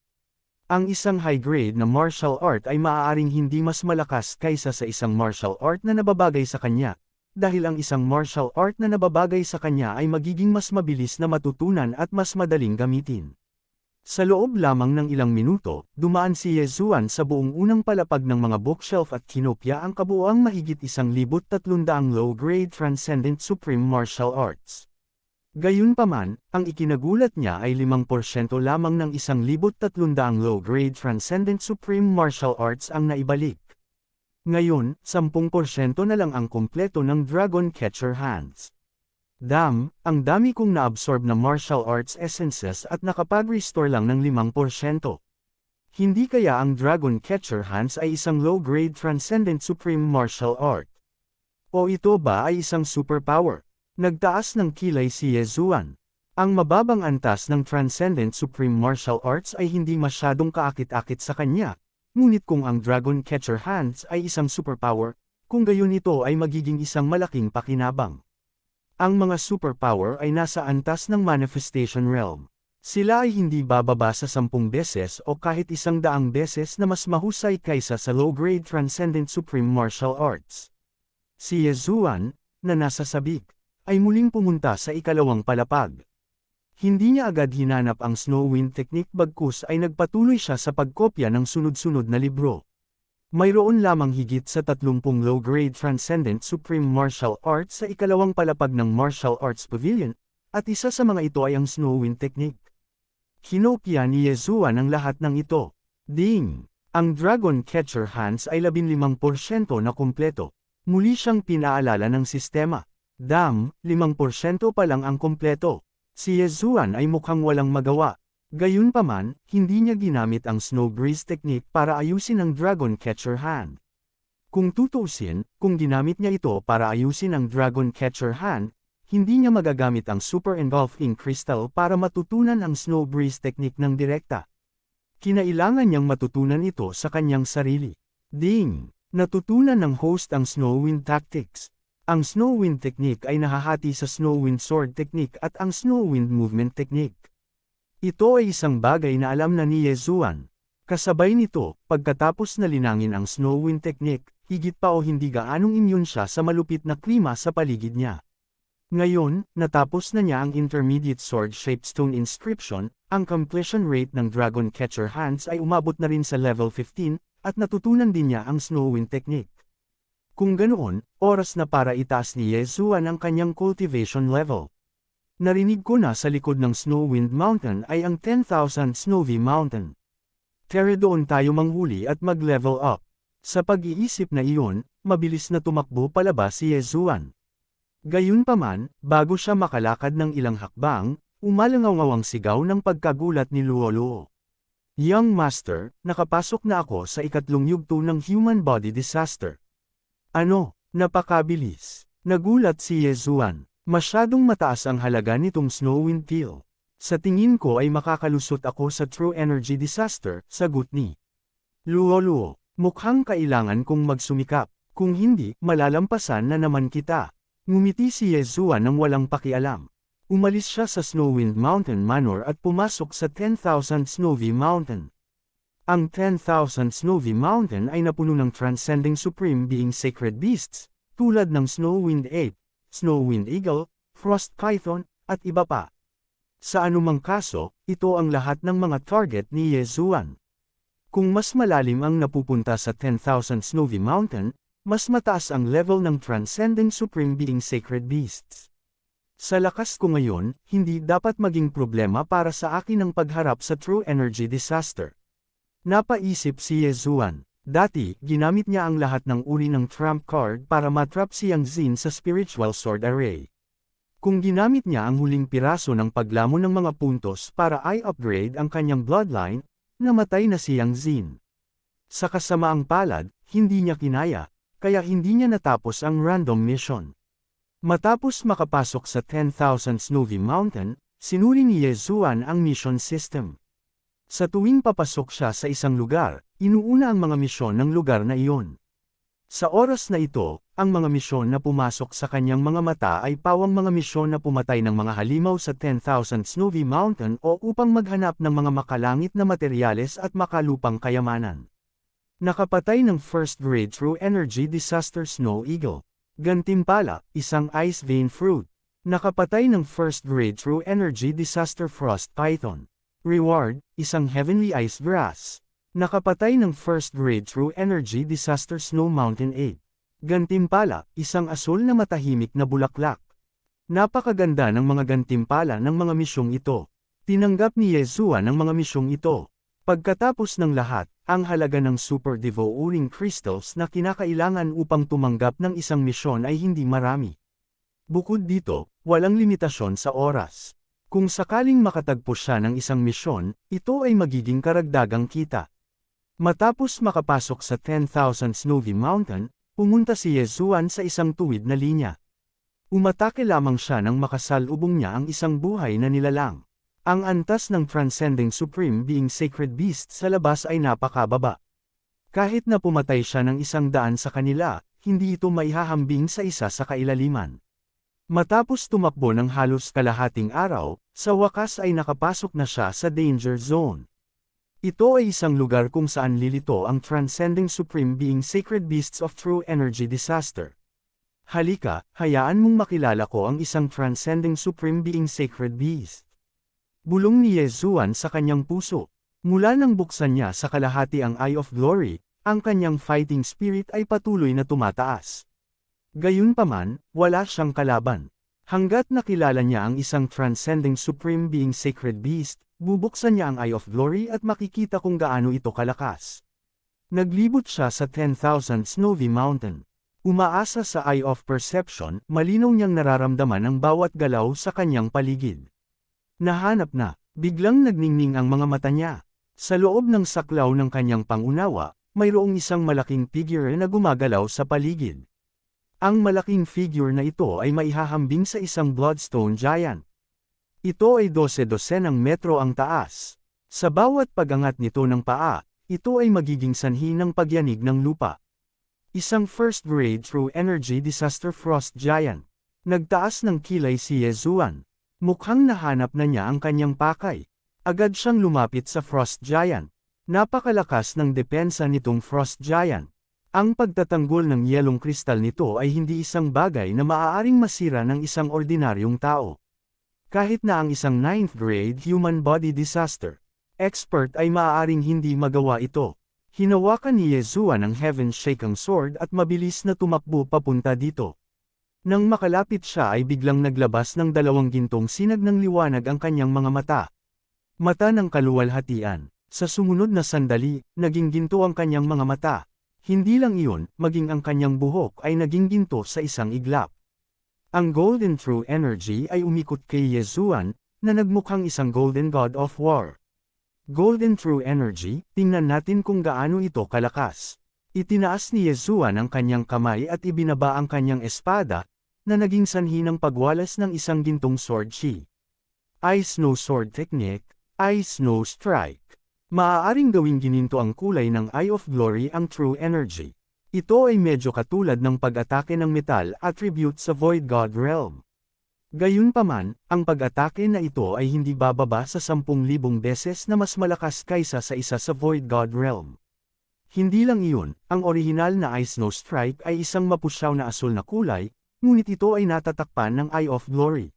A: Ang isang high-grade na martial art ay maaaring hindi mas malakas kaysa sa isang martial art na nababagay sa kanya, dahil ang isang martial art na nababagay sa kanya ay magiging mas mabilis na matutunan at mas madaling gamitin. Sa loob lamang ng ilang minuto, dumaan si Yezuan sa buong unang palapag ng mga bookshelf at kinopya ang kabuuang mahigit 1,300 low-grade transcendent supreme martial arts. Gayunpaman, ang ikinagulat niya ay 5% lamang ng 1,300 low-grade transcendent supreme martial arts ang naibalik. Ngayon, 10% na lang ang kumpleto ng Dragon Catcher Hands. Ang dami kong na-absorb na martial arts essences at nakapag-restore lang ng 5%. Hindi kaya ang Dragon Catcher Hands ay isang low-grade transcendent supreme martial art? O ito ba ay isang superpower? Nagtaas ng kilay si Yezuan. Ang mababang antas ng Transcendent Supreme Martial Arts ay hindi masyadong kaakit-akit sa kanya, ngunit kung ang Dragon Catcher Hands ay isang superpower, kung gayon ito ay magiging isang malaking pakinabang. Ang mga superpower ay nasa antas ng Manifestation Realm. Sila ay hindi bababa sa 10 beses o kahit 100 beses na mas mahusay kaysa sa low-grade Transcendent Supreme Martial Arts. Si Yezuan, na nasa sabik, ay muling pumunta sa ikalawang palapag. Hindi niya agad hinanap ang Snowwind technique bagkus ay nagpatuloy siya sa pagkopya ng sunod-sunod na libro. Mayroon lamang higit sa 30 low-grade Transcendent Supreme Martial Arts sa ikalawang palapag ng Martial Arts Pavilion, at isa sa mga ito ay ang Snowwind Technique. Kinopya ni Yezuan ang lahat ng ito. Ding! Ang Dragon Catcher Hands ay 15% na kumpleto. Muli siyang pinaalala ng sistema. Dam, 5% pa lang ang kumpleto. Si Yezuan ay mukhang walang magawa. Gayunpaman, hindi niya ginamit ang Snow Breeze Technique para ayusin ang Dragon Catcher Hand. Kung tutuusin, kung ginamit niya ito para ayusin ang Dragon Catcher Hand, hindi niya magagamit ang Super Engulfing Crystal para matutunan ang Snow Breeze Technique ng direkta. Kinailangan niyang matutunan ito sa kanyang sarili. Ding! Natutunan ng host ang Snowwind Tactics. Ang Snowwind Technique ay nahahati sa Snowwind Sword Technique at ang Snowwind Movement Technique. Ito ay isang bagay na alam na ni Yezuan. Kasabay nito, pagkatapos na linangin ang Snowwind Technique, higit pa o hindi gaanong immune siya sa malupit na klima sa paligid niya. Ngayon, natapos na niya ang Intermediate Sword-Shaped Stone Inscription, ang completion rate ng Dragon Catcher Hands ay umabot na rin sa level 15, at natutunan din niya ang Snowwind Technique. Kung ganoon, oras na para itaas ni Yezuan ang kanyang cultivation level. Narinig ko na sa likod ng Snowwind Mountain ay ang 10,000 Snowy Mountain. Tara doon tayo manghuli at mag-level up. Sa pag-iisip na iyon, mabilis na tumakbo palabas si Yezuan. Gayunpaman, bago siya makalakad ng ilang hakbang, umalangaw ang sigaw ng pagkagulat ni Luoluo. Young Master, nakapasok na ako sa ikatlong yugto ng Human Body Disaster. Ano, napakabilis. Nagulat si Yezuan. Masyadong mataas ang halaga nitong Snowwind Pill. Sa tingin ko ay makakalusot ako sa True Energy Disaster, sagot ni Luoluo. Mukhang kailangan kong magsumikap. Kung hindi, malalampasan na naman kita. Ngumiti si Yezuan nang walang pakialam. Umalis siya sa Snowwind Mountain Manor at pumasok sa 10,000 Snowy Mountain. Ang 10,000 Snowy Mountain ay napuno ng Transcending Supreme Being Sacred Beasts, tulad ng Snowwind Ape, Snowwind Eagle, Frost Python, at iba pa. Sa anumang kaso, ito ang lahat ng mga target ni Yezuan. Kung mas malalim ang napupunta sa 10,000 Snowy Mountain, mas mataas ang level ng Transcending Supreme Being Sacred Beasts. Sa lakas ko ngayon, hindi dapat maging problema para sa akin ang pagharap sa True Energy Disaster. Napaisip si Yezuan. Dati, ginamit niya ang lahat ng uri ng trump card para matrap si Yang Xin sa Spiritual Sword Array. Kung ginamit niya ang huling piraso ng paglamon ng mga puntos para i-upgrade ang kanyang bloodline, namatay na si Yang Xin. Sa kasamaang palad, hindi niya kinaya, kaya hindi niya natapos ang random mission. Matapos makapasok sa 10,000 Snowy Mountain, sinuri ni Yezuan ang mission system. Sa tuwing papasok siya sa isang lugar, inuuna ang mga misyon ng lugar na iyon. Sa oras na ito, ang mga misyon na pumasok sa kanyang mga mata ay pawang mga misyon na pumatay ng mga halimaw sa 10,000 Snowy Mountain o upang maghanap ng mga makalangit na materyales at makalupang kayamanan. Nakapatay ng First Grade True Energy Disaster Snow Eagle. Gantimpala, isang Ice Vein Fruit. Nakapatay ng First Grade True Energy Disaster Frost Python. Reward, isang Heavenly Ice Grass. Nakapatay ng First Grade True Energy Disaster Snow Mountain 8. Gantimpala, isang asul na matahimik na bulaklak. Napakaganda ng mga gantimpala ng mga misyong ito. Tinanggap ni Yezuan ang mga misyong ito. Pagkatapos ng lahat, ang halaga ng Super Devouring Crystals na kinakailangan upang tumanggap ng isang misyon ay hindi marami. Bukod dito, walang limitasyon sa oras. Kung sakaling makatagpo siya ng isang misyon, ito ay magiging karagdagang kita. Matapos makapasok sa 10,000 Snowy Mountain, pumunta si Yezuan sa isang tuwid na linya. Umatake lamang siya nang makasalubong niya ang isang buhay na nilalang. Ang antas ng Transcending Supreme Being Sacred Beast sa labas ay napakababa. Kahit na pumatay siya ng 100 sa kanila, hindi ito maihahambing sa isa sa kailaliman. Matapos tumakbo ng halos kalahating araw, sa wakas ay nakapasok na siya sa Danger Zone. Ito ay isang lugar kung saan lilito ang Transcending Supreme Being Sacred Beasts of True Energy Disaster. Halika, hayaan mong makilala ko ang isang Transcending Supreme Being Sacred Beast. Bulong ni Yezuan sa kanyang puso. Mula nang buksan niya sa kalahati ang Eye of Glory, ang kanyang fighting spirit ay patuloy na tumataas. Gayunpaman, wala siyang kalaban. Hanggat nakilala niya ang isang transcending supreme being sacred beast, bubuksan niya ang Eye of Glory at makikita kung gaano ito kalakas. Naglibot siya sa 10,000 Snowy Mountain. Umaasa sa Eye of Perception, malinaw niyang nararamdaman ang bawat galaw sa kanyang paligid. Nahanap na, biglang nagningning ang mga mata niya. Sa loob ng saklaw ng kanyang pangunawa, mayroong isang malaking figure na gumagalaw sa paligid. Ang malaking figure na ito ay maihahambing sa isang Bloodstone Giant. Ito ay 12 ng metro ang taas. Sa bawat pagangat nito ng paa, ito ay magiging sanhi ng pagyanig ng lupa. Isang first-grade True Energy Disaster Frost Giant. Nagtaas ng kilay si Yezuan. Mukhang nahanap na niya ang kanyang pakay. Agad siyang lumapit sa Frost Giant. Napakalakas ng depensa nitong Frost Giant. Ang pagtatanggol ng yelong kristal nito ay hindi isang bagay na maaaring masira ng isang ordinaryong tao. Kahit na ang isang 9th grade human body disaster expert ay maaaring hindi magawa ito. Hinawakan ni Yezuan ang heaven-shaking sword at mabilis na tumakbo papunta dito. Nang makalapit siya ay biglang naglabas ng 2 gintong sinag ng liwanag ang kanyang mga mata. Mata ng kaluwalhatian. Sa sumunod na sandali, naging ginto ang kanyang mga mata. Hindi lang iyon, maging ang kanyang buhok ay naging ginto sa isang iglap. Ang Golden True Energy ay umikot kay Yezuan, na nagmukhang isang Golden God of War. Golden True Energy, tingnan natin kung gaano ito kalakas. Itinaas ni Yezuan ang kanyang kamay at ibinaba ang kanyang espada, na naging sanhi ng pagwalas ng isang gintong sword chi. Ice Snow Sword Technique, Ice Snow Strike. Maaaring gawing gininto ang kulay ng Eye of Glory ang True Energy. Ito ay medyo katulad ng pag-atake ng metal attribute sa Void God Realm. Gayunpaman, ang pag-atake na ito ay hindi bababa sa 10,000 beses na mas malakas kaysa sa isa sa Void God Realm. Hindi lang iyon, ang orihinal na Ice Snow Strike ay isang mapusyaw na asul na kulay, ngunit ito ay natatakpan ng Eye of Glory.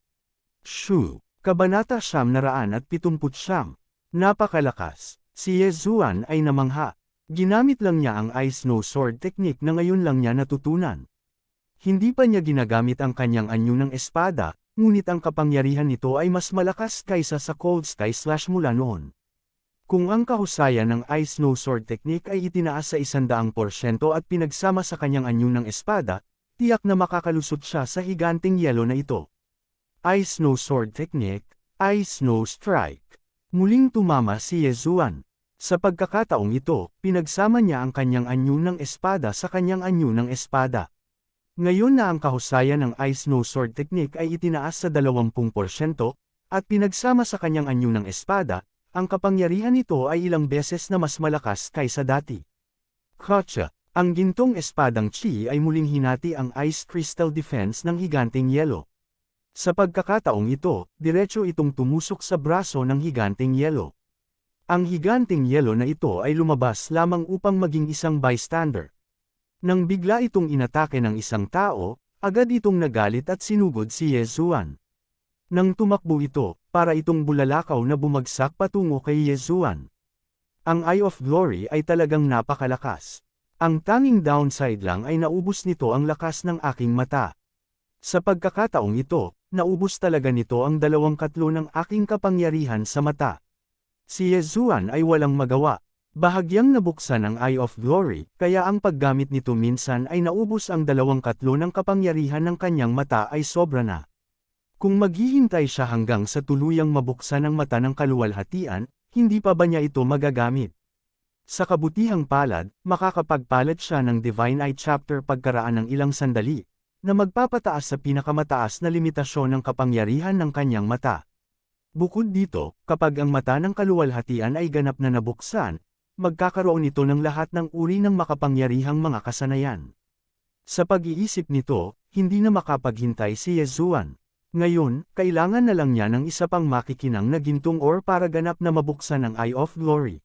A: Shu, Kabanata 979. Napakalakas. Si Yezuan ay namangha. Ginamit lang niya ang Ice Snow Sword technique na ngayon lang niya natutunan. Hindi pa niya ginagamit ang kanyang anyo ng espada, ngunit ang kapangyarihan nito ay mas malakas kaysa sa Cold Sky Slash mula noon. Kung ang kahusayan ng Ice Snow Sword technique ay itinaas sa 100% at pinagsama sa kanyang anyo ng espada, tiyak na makakalusot siya sa higanteng yelo na ito. Ice Snow Sword technique, Ice Snow Strike. Muling tumama si Yezuan. Sa pagkakataong ito, pinagsama niya ang kanyang anyo ng espada sa kanyang anyo ng espada. Ngayon na ang kahusayan ng Ice Snow Sword technique ay itinaas sa 20% at pinagsama sa kanyang anyo ng espada, ang kapangyarihan nito ay ilang beses na mas malakas kaysa dati. Gotcha! Ang gintong espadang chi ay muling hinati ang Ice Crystal Defense ng higanteng yelo. Sa pagkakataong ito, diretso itong tumusok sa braso ng higanteng yelo. Ang higanteng yelo na ito ay lumabas lamang upang maging isang bystander. Nang bigla itong inatake ng isang tao, agad itong nagalit at sinugod si Yezuan. Nang tumakbo ito, para itong bulalakaw na bumagsak patungo kay Yezuan. Ang Eye of Glory ay talagang napakalakas. Ang tanging downside lang ay naubos nito ang lakas ng aking mata. Sa pagkakataong ito, naubos talaga nito ang 2/3 ng aking kapangyarihan sa mata. Si Yezuan ay walang magawa. Bahagyang nabuksan ang Eye of Glory, kaya ang paggamit nito minsan ay naubos ang 2/3 ng kapangyarihan ng kanyang mata ay sobra na. Kung maghihintay siya hanggang sa tuluyang mabuksan ang mata ng kaluwalhatian, hindi pa ba niya ito magagamit? Sa kabutihang palad, makakapagpalad siya ng Divine Eye Chapter pagkaraan ng ilang sandali, na magpapataas sa pinakamataas na limitasyon ng kapangyarihan ng kanyang mata. Bukod dito, kapag ang mata ng kaluwalhatian ay ganap na nabuksan, magkakaroon ito ng lahat ng uri ng makapangyarihang mga kasanayan. Sa pag-iisip nito, hindi na makapaghintay si Yezuan. Ngayon, kailangan na lang niya ng isa pang makikinang na gintong ore para ganap na mabuksan ang Eye of Glory.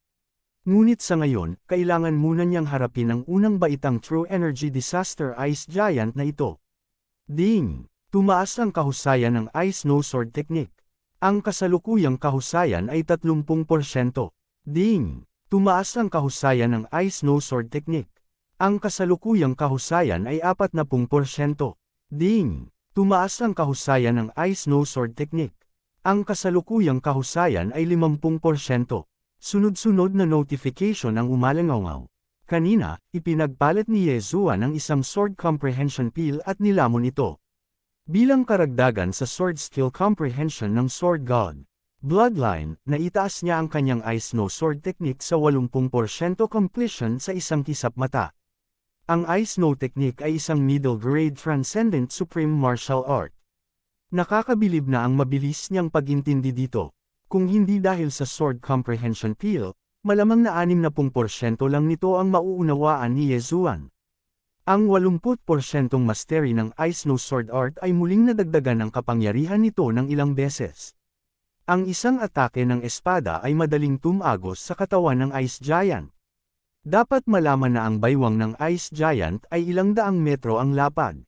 A: Ngunit sa ngayon, kailangan muna niyang harapin ang unang baitang True Energy Disaster Ice Giant na ito. Ding! Tumaas ang kahusayan ng Ice Snow Sword Technique. Ang kasalukuyang kahusayan ay 30%. Ding! Tumaas ang kahusayan ng Ice Snow Sword Technique. Ang kasalukuyang kahusayan ay 40%. Ding! Tumaas ang kahusayan ng Ice Snow Sword Technique. Ang kasalukuyang kahusayan ay 50%. Sunod-sunod na notification ang umalangaw. Kanina, ipinagpalit ni Yezuan ang isang Sword Comprehension Peel at nilamon ito. Bilang karagdagan sa Sword Skill Comprehension ng Sword God Bloodline, naitaas niya ang kanyang Ice Snow Sword Technique sa 80% completion sa isang kisap mata. Ang Ice Snow Technique ay isang middle-grade transcendent supreme martial art. Nakakabilib na ang mabilis niyang pag-intindi dito. Kung hindi dahil sa Sword Comprehension Peel, malamang na 60% lang nito ang mauunawaan ni Yezuan. Ang 80% mastery ng Ice Snow Sword Art ay muling nadagdagan ng kapangyarihan nito ng ilang beses. Ang isang atake ng espada ay madaling tumagos sa katawan ng Ice Giant. Dapat malaman na ang baywang ng Ice Giant ay ilang daang metro ang lapad.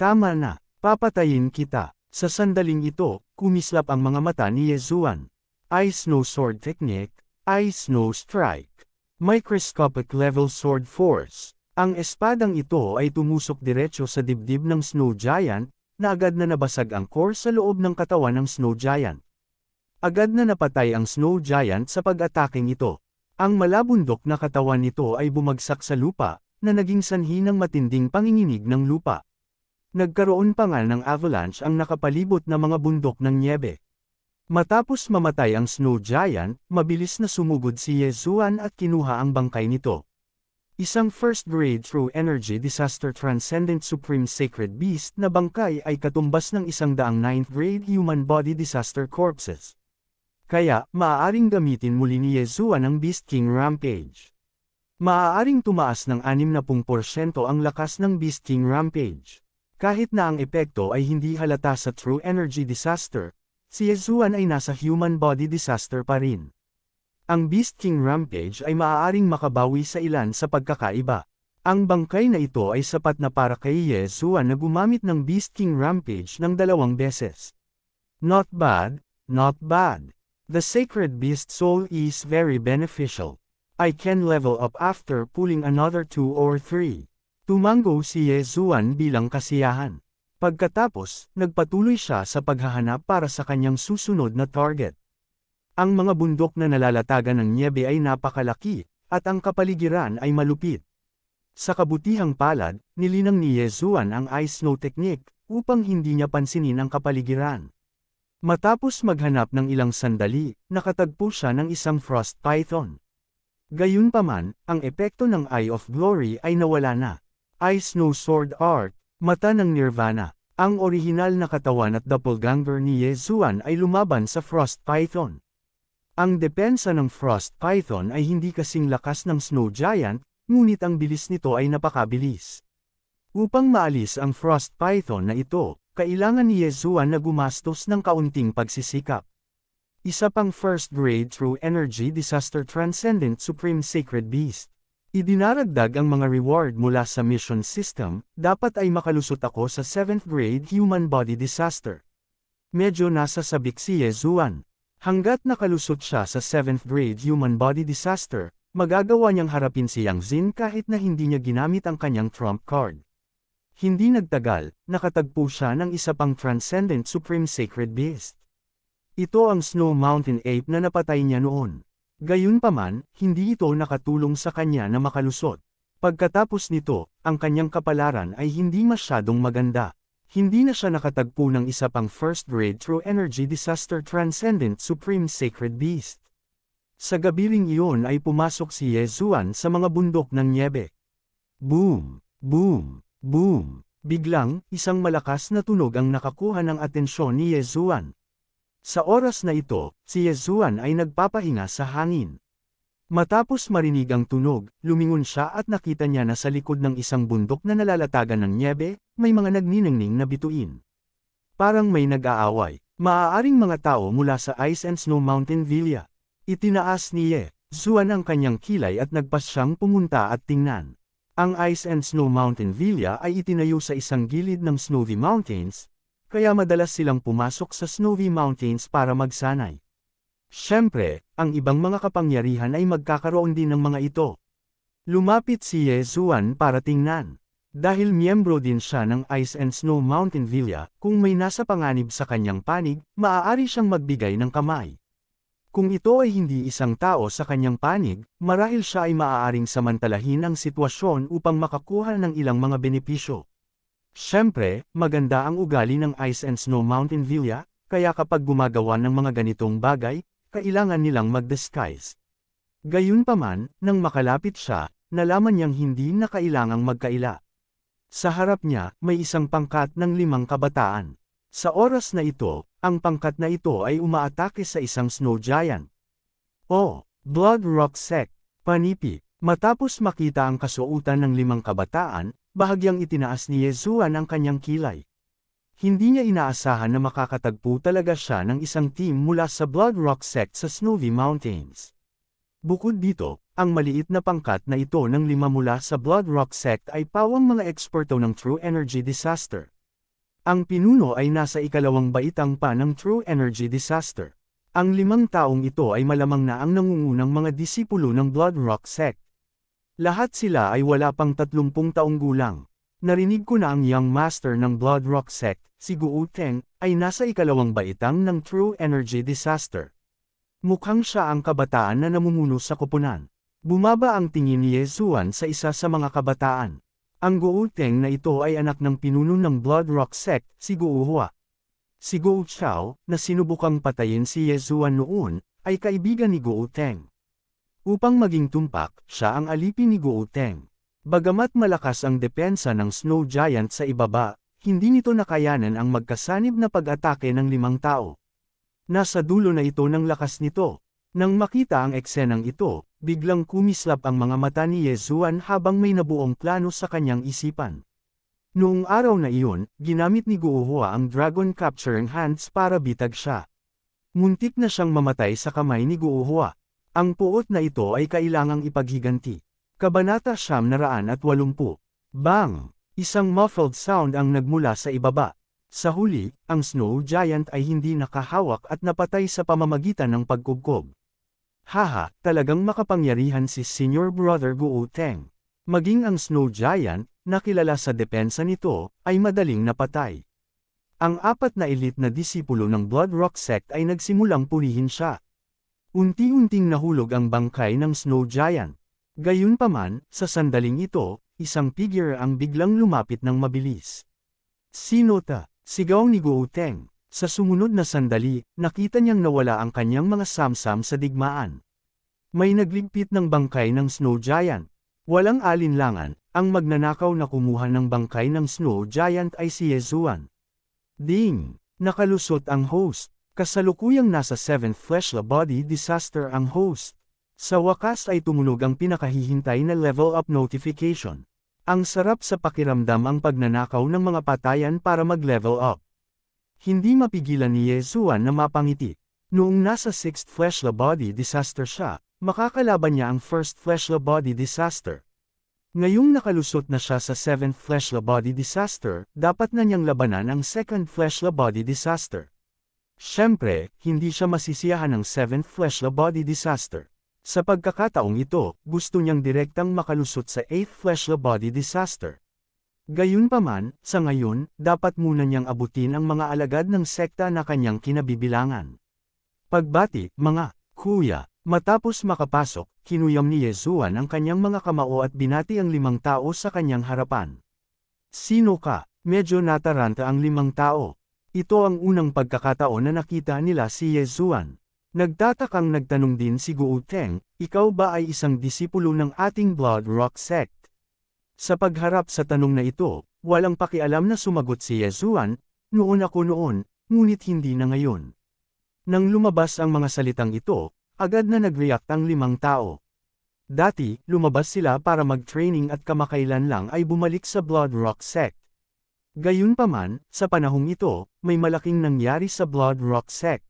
A: Tama na, papatayin kita. Sa sandaling ito, kumislap ang mga mata ni Yezuan. Ice Snow Sword Technique, Ice Snow Strike. Microscopic Level Sword Force. Ang espadang ito ay tumusok diretso sa dibdib ng Snow Giant, na agad na nabasag ang core sa loob ng katawan ng Snow Giant. Agad na napatay ang Snow Giant sa pag-ataking ito. Ang malabundok na katawan nito ay bumagsak sa lupa, na naging sanhi ng matinding panginginig ng lupa. Nagkaroon pa nga ng avalanche ang nakapalibot na mga bundok ng nyebe. Matapos mamatay ang Snow Giant, mabilis na sumugod si Yezuan at kinuha ang bangkay nito. Isang first-grade True Energy Disaster Transcendent Supreme Sacred Beast na bangkay ay katumbas ng 100 9th-grade Human Body Disaster Corpses. Kaya, maaaring gamitin muli ni Yezuan ang Beast King Rampage. Maaaring tumaas ng 60% ang lakas ng Beast King Rampage. Kahit na ang epekto ay hindi halata sa True Energy Disaster, si Yezuan ay nasa Human Body Disaster pa rin. Ang Beast King Rampage ay maaaring makabawi sa ilan sa pagkakaiba. Ang bangkay na ito ay sapat na para kay Yezuan na gumamit ng Beast King Rampage ng 2 beses. Not bad, not bad. The Sacred Beast Soul is very beneficial. I can level up after pulling another 2 or 3. Tumango si Yezuan bilang kasiyahan. Pagkatapos, nagpatuloy siya sa paghahanap para sa kanyang susunod na target. Ang mga bundok na nalalatagan ng nyebe ay napakalaki, at ang kapaligiran ay malupit. Sa kabutihang palad, nilinang ni Yezuan ang Ice Snow Technique, upang hindi niya pansinin ang kapaligiran. Matapos maghanap ng ilang sandali, nakatagpo siya ng isang Frost Python. Gayunpaman, ang epekto ng Eye of Glory ay nawala na. Ice Snow Sword Art, Mata ng Nirvana. Ang orihinal na katawan at doppelganger ni Yezuan ay lumaban sa Frost Python. Ang depensa ng Frost Python ay hindi kasing lakas ng Snow Giant, ngunit ang bilis nito ay napakabilis. Upang maalis ang Frost Python na ito, kailangan ni Yezuan na gumastos ng kaunting pagsisikap. Isa pang first-grade True Energy Disaster Transcendent Supreme Sacred Beast. Idinaragdag ang mga reward mula sa mission system, dapat ay makalusot ako sa 7th grade Human Body Disaster. Medyo nasa sabik si Yezuan. Hanggat nakalusot siya sa 7th grade Human Body Disaster, magagawa niyang harapin si Yang Xin kahit na hindi niya ginamit ang kanyang trump card. Hindi nagtagal, nakatagpo siya ng isa pang Transcendent Supreme Sacred Beast. Ito ang Snow Mountain Ape na napatay niya noon. Gayunpaman, hindi ito nakatulong sa kanya na makalusot. Pagkatapos nito, ang kanyang kapalaran ay hindi masyadong maganda. Hindi na siya nakatagpo ng isa pang first-grade True Energy Disaster Transcendent Supreme Sacred Beast. Sa gabi ring iyon ay pumasok si Yezuan sa mga bundok ng nyebe. Boom! Boom! Boom! Biglang, isang malakas na tunog ang nakakuha ng atensyon ni Yezuan. Sa oras na ito, si Yezuan ay nagpapahinga sa hangin. Matapos marinig ang tunog, lumingon siya at nakita niya na sa likod ng isang bundok na nalalatagan ng nyebe, may mga nagniningning na bituin. Parang may nag-aaway. Maaaring mga tao mula sa Ice and Snow Mountain Villa. Itinaas ni Yezuan ang kanyang kilay at nagpas siyang pumunta at tingnan. Ang Ice and Snow Mountain Villa ay itinayo sa isang gilid ng Snowy Mountains, kaya madalas silang pumasok sa Snowy Mountains para magsanay. Siyempre, ang ibang mga kapangyarihan ay magkakaroon din ng mga ito. Lumapit si Yezuan para tingnan. Dahil miyembro din siya ng Ice and Snow Mountain Villa, kung may nasa panganib sa kanyang panig, maaari siyang magbigay ng kamay. Kung ito ay hindi isang tao sa kanyang panig, marahil siya ay maaaring samantalahin ang sitwasyon upang makakuha ng ilang mga benepisyo. Siyempre, maganda ang ugali ng Ice and Snow Mountain Villa, kaya kapag gumagawa ng mga ganitong bagay, kailangan nilang mag-disguise. Gayunpaman, nang makalapit siya, nalaman niyang hindi na kailangang magkaila. Sa harap niya, may isang pangkat ng 5 kabataan. Sa oras na ito, ang pangkat na ito ay umaatake sa isang snow giant. Oh, Blood Rock Sect, panipi. Matapos makita ang kasuotan ng 5 kabataan, bahagyang itinaas ni Yezuan ang kanyang kilay. Hindi niya inaasahan na makakatagpo talaga siya ng isang team mula sa Blood Rock Sect sa Snowy Mountains. Bukod dito, ang maliit na pangkat na ito ng 5 mula sa Blood Rock Sect ay pawang mga eksperto ng True Energy Disaster. Ang pinuno ay nasa ikalawang baitang pa ng True Energy Disaster. Ang 5 taong ito ay malamang na ang nangungunang mga disipulo ng Blood Rock Sect. Lahat sila ay wala pang 30 taong gulang. Narinig ko na ang Young Master ng Blood Rock Sect, si Guo Teng, ay nasa ikalawang baitang ng True Energy Disaster. Mukhang siya ang kabataan na namumuno sa koponan. Bumaba ang tingin ni Yezuan sa isa sa mga kabataan. Ang Guo Teng na ito ay anak ng pinuno ng Blood Rock Sect, si Guo Hua. Si Guo Chao, na sinubukang patayin si Yezuan noon, ay kaibigan ni Guo Teng. Upang maging tumpak, siya ang alipin ni Guo Teng. Bagamat malakas ang depensa ng Snow Giant sa ibaba, hindi nito nakayanan ang magkasanib na pag-atake ng 5 tao. Nasa dulo na ito ng lakas nito. Nang makita ang eksenang ito, biglang kumislap ang mga mata ni Yezuan habang may nabuong plano sa kanyang isipan. Noong araw na iyon, ginamit ni Guo Hua ang Dragon Capturing Hands para bitag siya. Muntik na siyang mamatay sa kamay ni Guo Hua. Ang puot na ito ay kailangang ipaghiganti. Kabanata 980. Bang! Isang muffled sound ang nagmula sa ibaba. Sa huli, ang Snow Giant ay hindi nakahawak at napatay sa pamamagitan ng pagkubkob. Haha, talagang makapangyarihan si Senior Brother Guo Teng. Maging ang Snow Giant, na kilala sa depensa nito, ay madaling napatay. Ang 4 na elite na disipulo ng Blood Rock Sect ay nagsimulang purihin siya. Unti-unting nahulog ang bangkay ng Snow Giant. Gayunpaman, sa sandaling ito, isang figure ang biglang lumapit ng mabilis. Sino ta? Sigaw ni Guo Teng. Sa sumunod na sandali, nakita niyang nawala ang kanyang mga samsam sa digmaan. May nagligpit ng bangkay ng Snow Giant. Walang alinlangan, ang magnanakaw na kumuha ng bangkay ng Snow Giant ay si Yezuan. Ding! Nakalusot ang host. Kasalukuyang nasa 7th Fleshla Body Disaster ang host. Sa wakas ay tumunog ang pinakahihintay na level up notification. Ang sarap sa pakiramdam ang pagnanakaw ng mga patayan para mag-level up. Hindi mapigilan ni Yezuan na mapangiti. Noong nasa 6th Fleshla Body Disaster siya, makakalaban niya ang 1st Fleshla Body Disaster. Ngayong nakalusot na siya sa 7th Fleshla Body Disaster, dapat na niyang labanan ang 2nd Fleshla Body Disaster. Siyempre, hindi siya masisiyahan ng 7th Fleshla Body Disaster. Sa pagkakataong ito, gusto niyang direktang makalusot sa 8th Fleshla Body Disaster. Gayunpaman, sa ngayon, dapat muna niyang abutin ang mga alagad ng sekta na kanyang kinabibilangan. Pagbati, mga kuya, matapos makapasok, kinuyam ni Yezuan ang kanyang mga kamao at binati ang 5 tao sa kanyang harapan. Sino ka? Medyo nataranta ang 5 tao. Ito ang unang pagkakataon na nakita nila si Yezuan. Nagtatakang nagtanong din si Guo Teng, ikaw ba ay isang disipulo ng ating Blood Rock Sect? Sa pagharap sa tanong na ito, walang pakialam na sumagot si Yezuan, noon ako noon, ngunit hindi na ngayon. Nang lumabas ang mga salitang ito, agad na nag-react ang 5 tao. Dati, lumabas sila para mag-training at kamakailan lang ay bumalik sa Blood Rock Sect. Gayunpaman, sa panahong ito, may malaking nangyari sa Blood Rock Sect.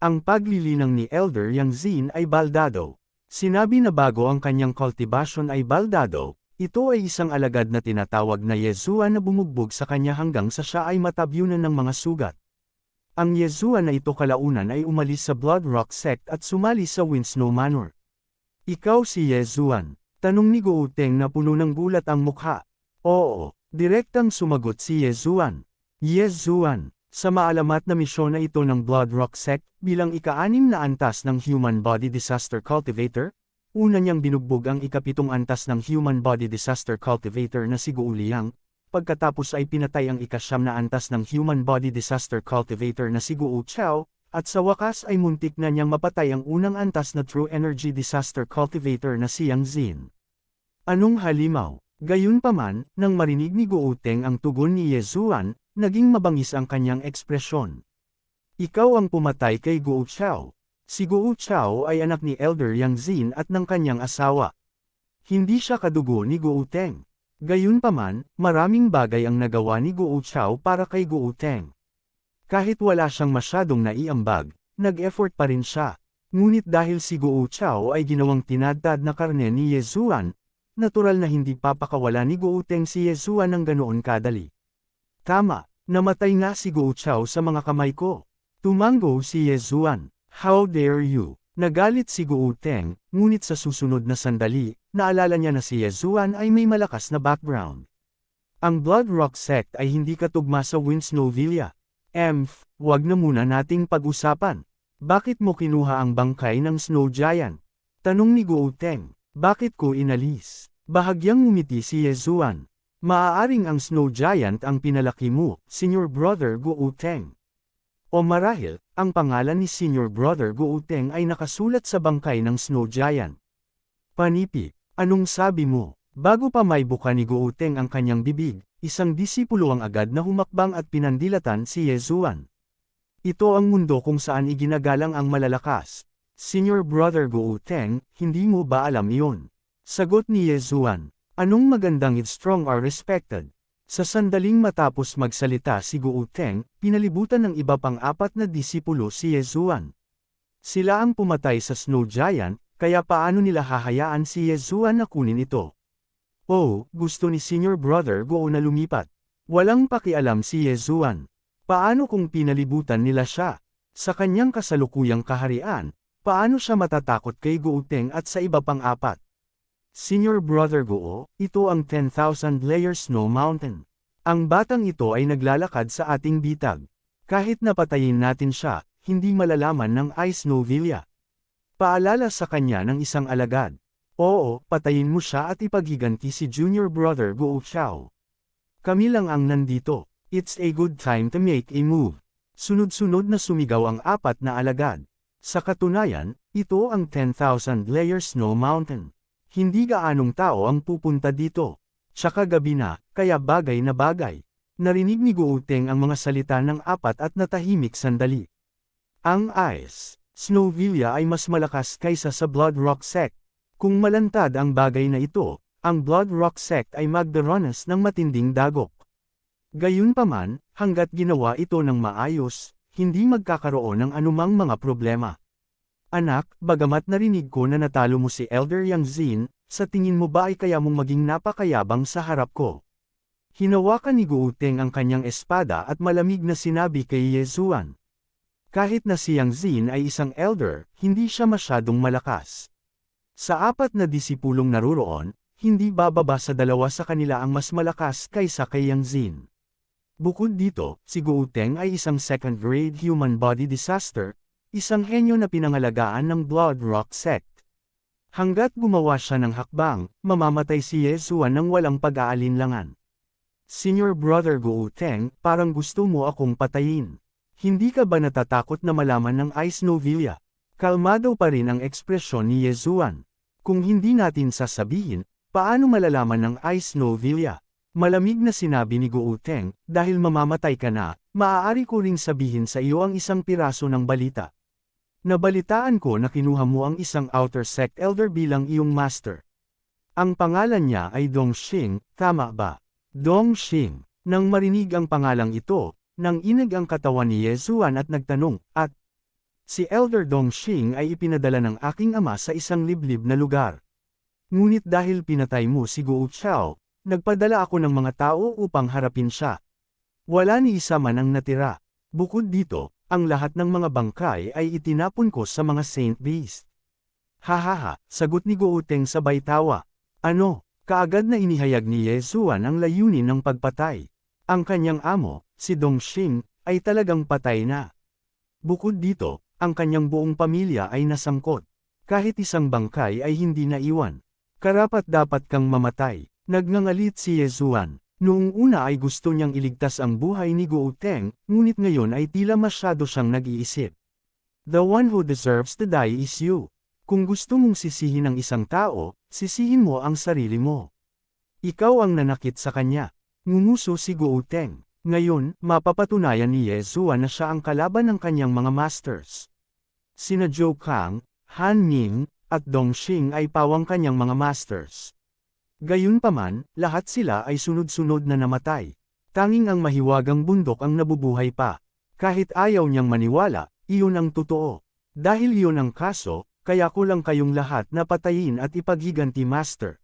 A: Ang paglilinang ni Elder Yang Zin ay baldado. Sinabi na bago ang kanyang cultivation ay baldado, ito ay isang alagad na tinatawag na Yezuan na bumugbog sa kanya hanggang sa siya ay matabyunan ng mga sugat. Ang Yezuan na ito kalaunan ay umalis sa Blood Rock Sect at sumali sa Winslow Manor. Ikaw si Yezuan? Tanong ni Gooteng na puno ng gulat ang mukha. Oo, direktang sumagot si Yezuan. Yezuan, sa maalamat na misyon na ito ng Blood Rock Sect, bilang ika-6 na antas ng Human Body Disaster Cultivator, una niyang binugbog ang ika-7 antas ng Human Body Disaster Cultivator na si Guo Liang, pagkatapos ay pinatay ang ika-9 na antas ng Human Body Disaster Cultivator na si Guo Chao, at sa wakas ay muntik na niyang mapatay ang unang antas na True Energy Disaster Cultivator na si Yang Xin. Anong halimaw? Gayunpaman, nang marinig ni Gooteng ang tugon ni Yezuan, naging mabangis ang kanyang ekspresyon. Ikaw ang pumatay kay Guo Chao. Si Guo Chao ay anak ni Elder Yang Xin at ng kanyang asawa. Hindi siya kadugo ni Gooteng. Gayunpaman, maraming bagay ang nagawa ni Guo Chao para kay Gooteng. Kahit wala siyang masyadong naiambag, nag-effort pa rin siya. Ngunit dahil si Guo Chao ay ginawang tinadtad na karne ni Yezuan, natural na hindi papakawala ni Gooteng si Yezuan ng ganoon kadali. Tama, namatay nga si Guo Chao sa mga kamay ko. Tumango si Yezuan. How dare you? Nagalit si Gooteng, ngunit sa susunod na sandali, naalala niya na si Yezuan ay may malakas na background. Ang Blood Rock Sect ay hindi katugma sa Winslow Villa. Wag na muna nating pag-usapan. Bakit mo kinuha ang bangkay ng Snow Giant? Tanong ni Gooteng. Bakit ko inalis? Bahagyang ngumiti si Yezuan. Maaaring ang Snow Giant ang pinalaki mo, Senior Brother Gooteng. O marahil, ang pangalan ni Senior Brother Gooteng ay nakasulat sa bangkay ng Snow Giant. Panipi, anong sabi mo? Bago pa maibuka ni Gooteng ang kanyang bibig, isang disipulo ang agad na humakbang at pinandilatan si Yezuan. Ito ang mundo kung saan iginagalang ang malalakas. Senior Brother Gooteng, hindi mo ba alam iyon? Sagot ni Yezuan. Anong magandang it's strong are respected? Sa sandaling matapos magsalita si Gooteng, pinalibutan ng iba pang 4 na disipulo si Yezuan. Sila ang pumatay sa Snow Giant, kaya paano nila hahayaan si Yezuan na kunin ito? Oh, gusto ni Senior Brother Guo na lumipat. Walang pakialam si Yezuan. Paano kung pinalibutan nila siya? Sa kanyang kasalukuyang kaharian, paano siya matatakot kay Gooteng at sa iba pang 4? Senior Brother Guo, ito ang 10,000 Layer Snow Mountain. Ang batang ito ay naglalakad sa ating bitag. Kahit napatayin natin siya, hindi malalaman ng Ice Snow Villa. Paalala sa kanya ng isang alagad. Oo, patayin mo siya at ipaghiganti si Junior Brother Guo Chao. Kami lang ang nandito. It's a good time to make a move. Sunod-sunod na sumigaw ang 4 na alagad. Sa katunayan, ito ang 10,000 Layer Snow Mountain. Hindi gaanong tao ang pupunta dito. Tsaka gabi na, kaya bagay na bagay. Narinig ni Gooteng ang mga salita ng 4 at natahimik sandali. Ang Ice Snow Villa ay mas malakas kaysa sa Blood Rock Sect. Kung malantad ang bagay na ito, ang Blood Rock Sect ay magdaranas ng matinding dagok. Gayunpaman, hanggat ginawa ito ng maayos, hindi magkakaroon ng anumang mga problema. Anak, bagamat narinig ko na natalo mo si Elder Yang Xin, sa tingin mo ba ay kaya mong maging napakayabang sa harap ko? Hinawakan ni Gooteng ang kanyang espada at malamig na sinabi kay Yezuan. Kahit na si Yang Xin ay isang elder, hindi siya masyadong malakas. Sa 4 na disipulong naruroon, hindi bababa sa 2 sa kanila ang mas malakas kaysa kay Yang Xin. Bukod dito, si Gooteng ay isang second-grade human body disaster, isang henyo na pinangalagaan ng Blood Rock Sect. Hanggat gumawa siya ng hakbang, mamamatay si Yezuan ng walang pag-aalinlangan. Senior Brother Gooteng, parang gusto mo akong patayin. Hindi ka ba natatakot na malaman ng Ice Snow Villa? Kalmado pa rin ang ekspresyon ni Yezuan. Kung hindi natin sasabihin, paano malalaman ng Ice Snow Villa? Malamig na sinabi ni Gooteng, dahil mamamatay ka na, maaari ko ring sabihin sa iyo ang isang piraso ng balita. Nabalitaan ko na kinuha mo ang isang outer sect elder bilang iyong master. Ang pangalan niya ay Dongxing, tama ba? Dongxing. Nang marinig ang pangalang ito, nang inig ang katawan ni Yezuan at nagtanong, at si Elder Dongxing ay ipinadala ng aking ama sa isang liblib na lugar. Ngunit dahil pinatay mo si Guo Chao, nagpadala ako ng mga tao upang harapin siya. Wala ni isa man ang natira. Bukod dito, ang lahat ng mga bangkay ay itinapon ko sa mga Saint Beast. Hahaha, sagot ni Gouteng sabay tawa. Ano? Kaagad na inihayag ni Yezuan ang layunin ng pagpatay. Ang kanyang amo, si Dongxing, ay talagang patay na. Bukod dito, ang kanyang buong pamilya ay nasangkot. Kahit isang bangkay ay hindi naiwan. Karapat-dapat kang mamatay. Nagngangalit si Yezuan. Noong una ay gusto niyang iligtas ang buhay ni Gouteng, ngunit ngayon ay tila masyado siyang nag-iisip. The one who deserves to die is you. Kung gusto mong sisihin ang isang tao, sisihin mo ang sarili mo. Ikaw ang nanakit sa kanya. Ngumuso si Gouteng. Ngayon, mapapatunayan ni Yezuan na siya ang kalaban ng kanyang mga masters. Sina Zhou Kang, Han Ning, at Dongxing ay pawang kanyang mga masters. Gayunpaman, lahat sila ay sunod-sunod na namatay. Tanging ang mahiwagang bundok ang nabubuhay pa. Kahit ayaw niyang maniwala, iyon ang totoo. Dahil iyon ang kaso, kaya ko lang kayong lahat na patayin at ipaghiganti master.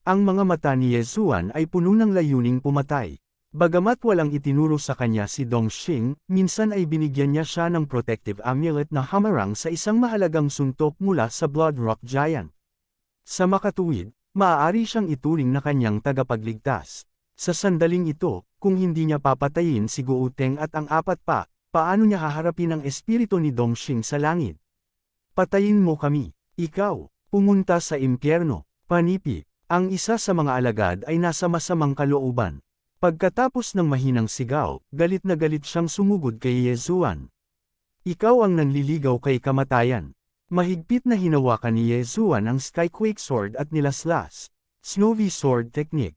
A: Ang mga mata ni Yezuan ay puno ng layuning pumatay. Bagamat walang itinuro sa kanya si Dongxing, minsan ay binigyan niya siya ng protective amulet na hamarang sa isang mahalagang suntok mula sa Blood Rock Giant. Sa makatuwid, maaari siyang ituring na kanyang tagapagligtas. Sa sandaling ito, kung hindi niya papatayin si Gouteng at ang apat pa, paano niya haharapin ang espiritu ni Dongxing sa langit? Patayin mo kami. Ikaw, pumunta sa impyerno. Panipi, ang isa sa mga alagad ay nasa masamang kalooban. Pagkatapos ng mahinang sigaw, galit na galit siyang sumugod kay Yezuan. Ikaw ang nanliligaw kay kamatayan. Mahigpit na hinawakan ni Yezuan ang Skyquake Sword at nilaslas. Snowy Sword Technique.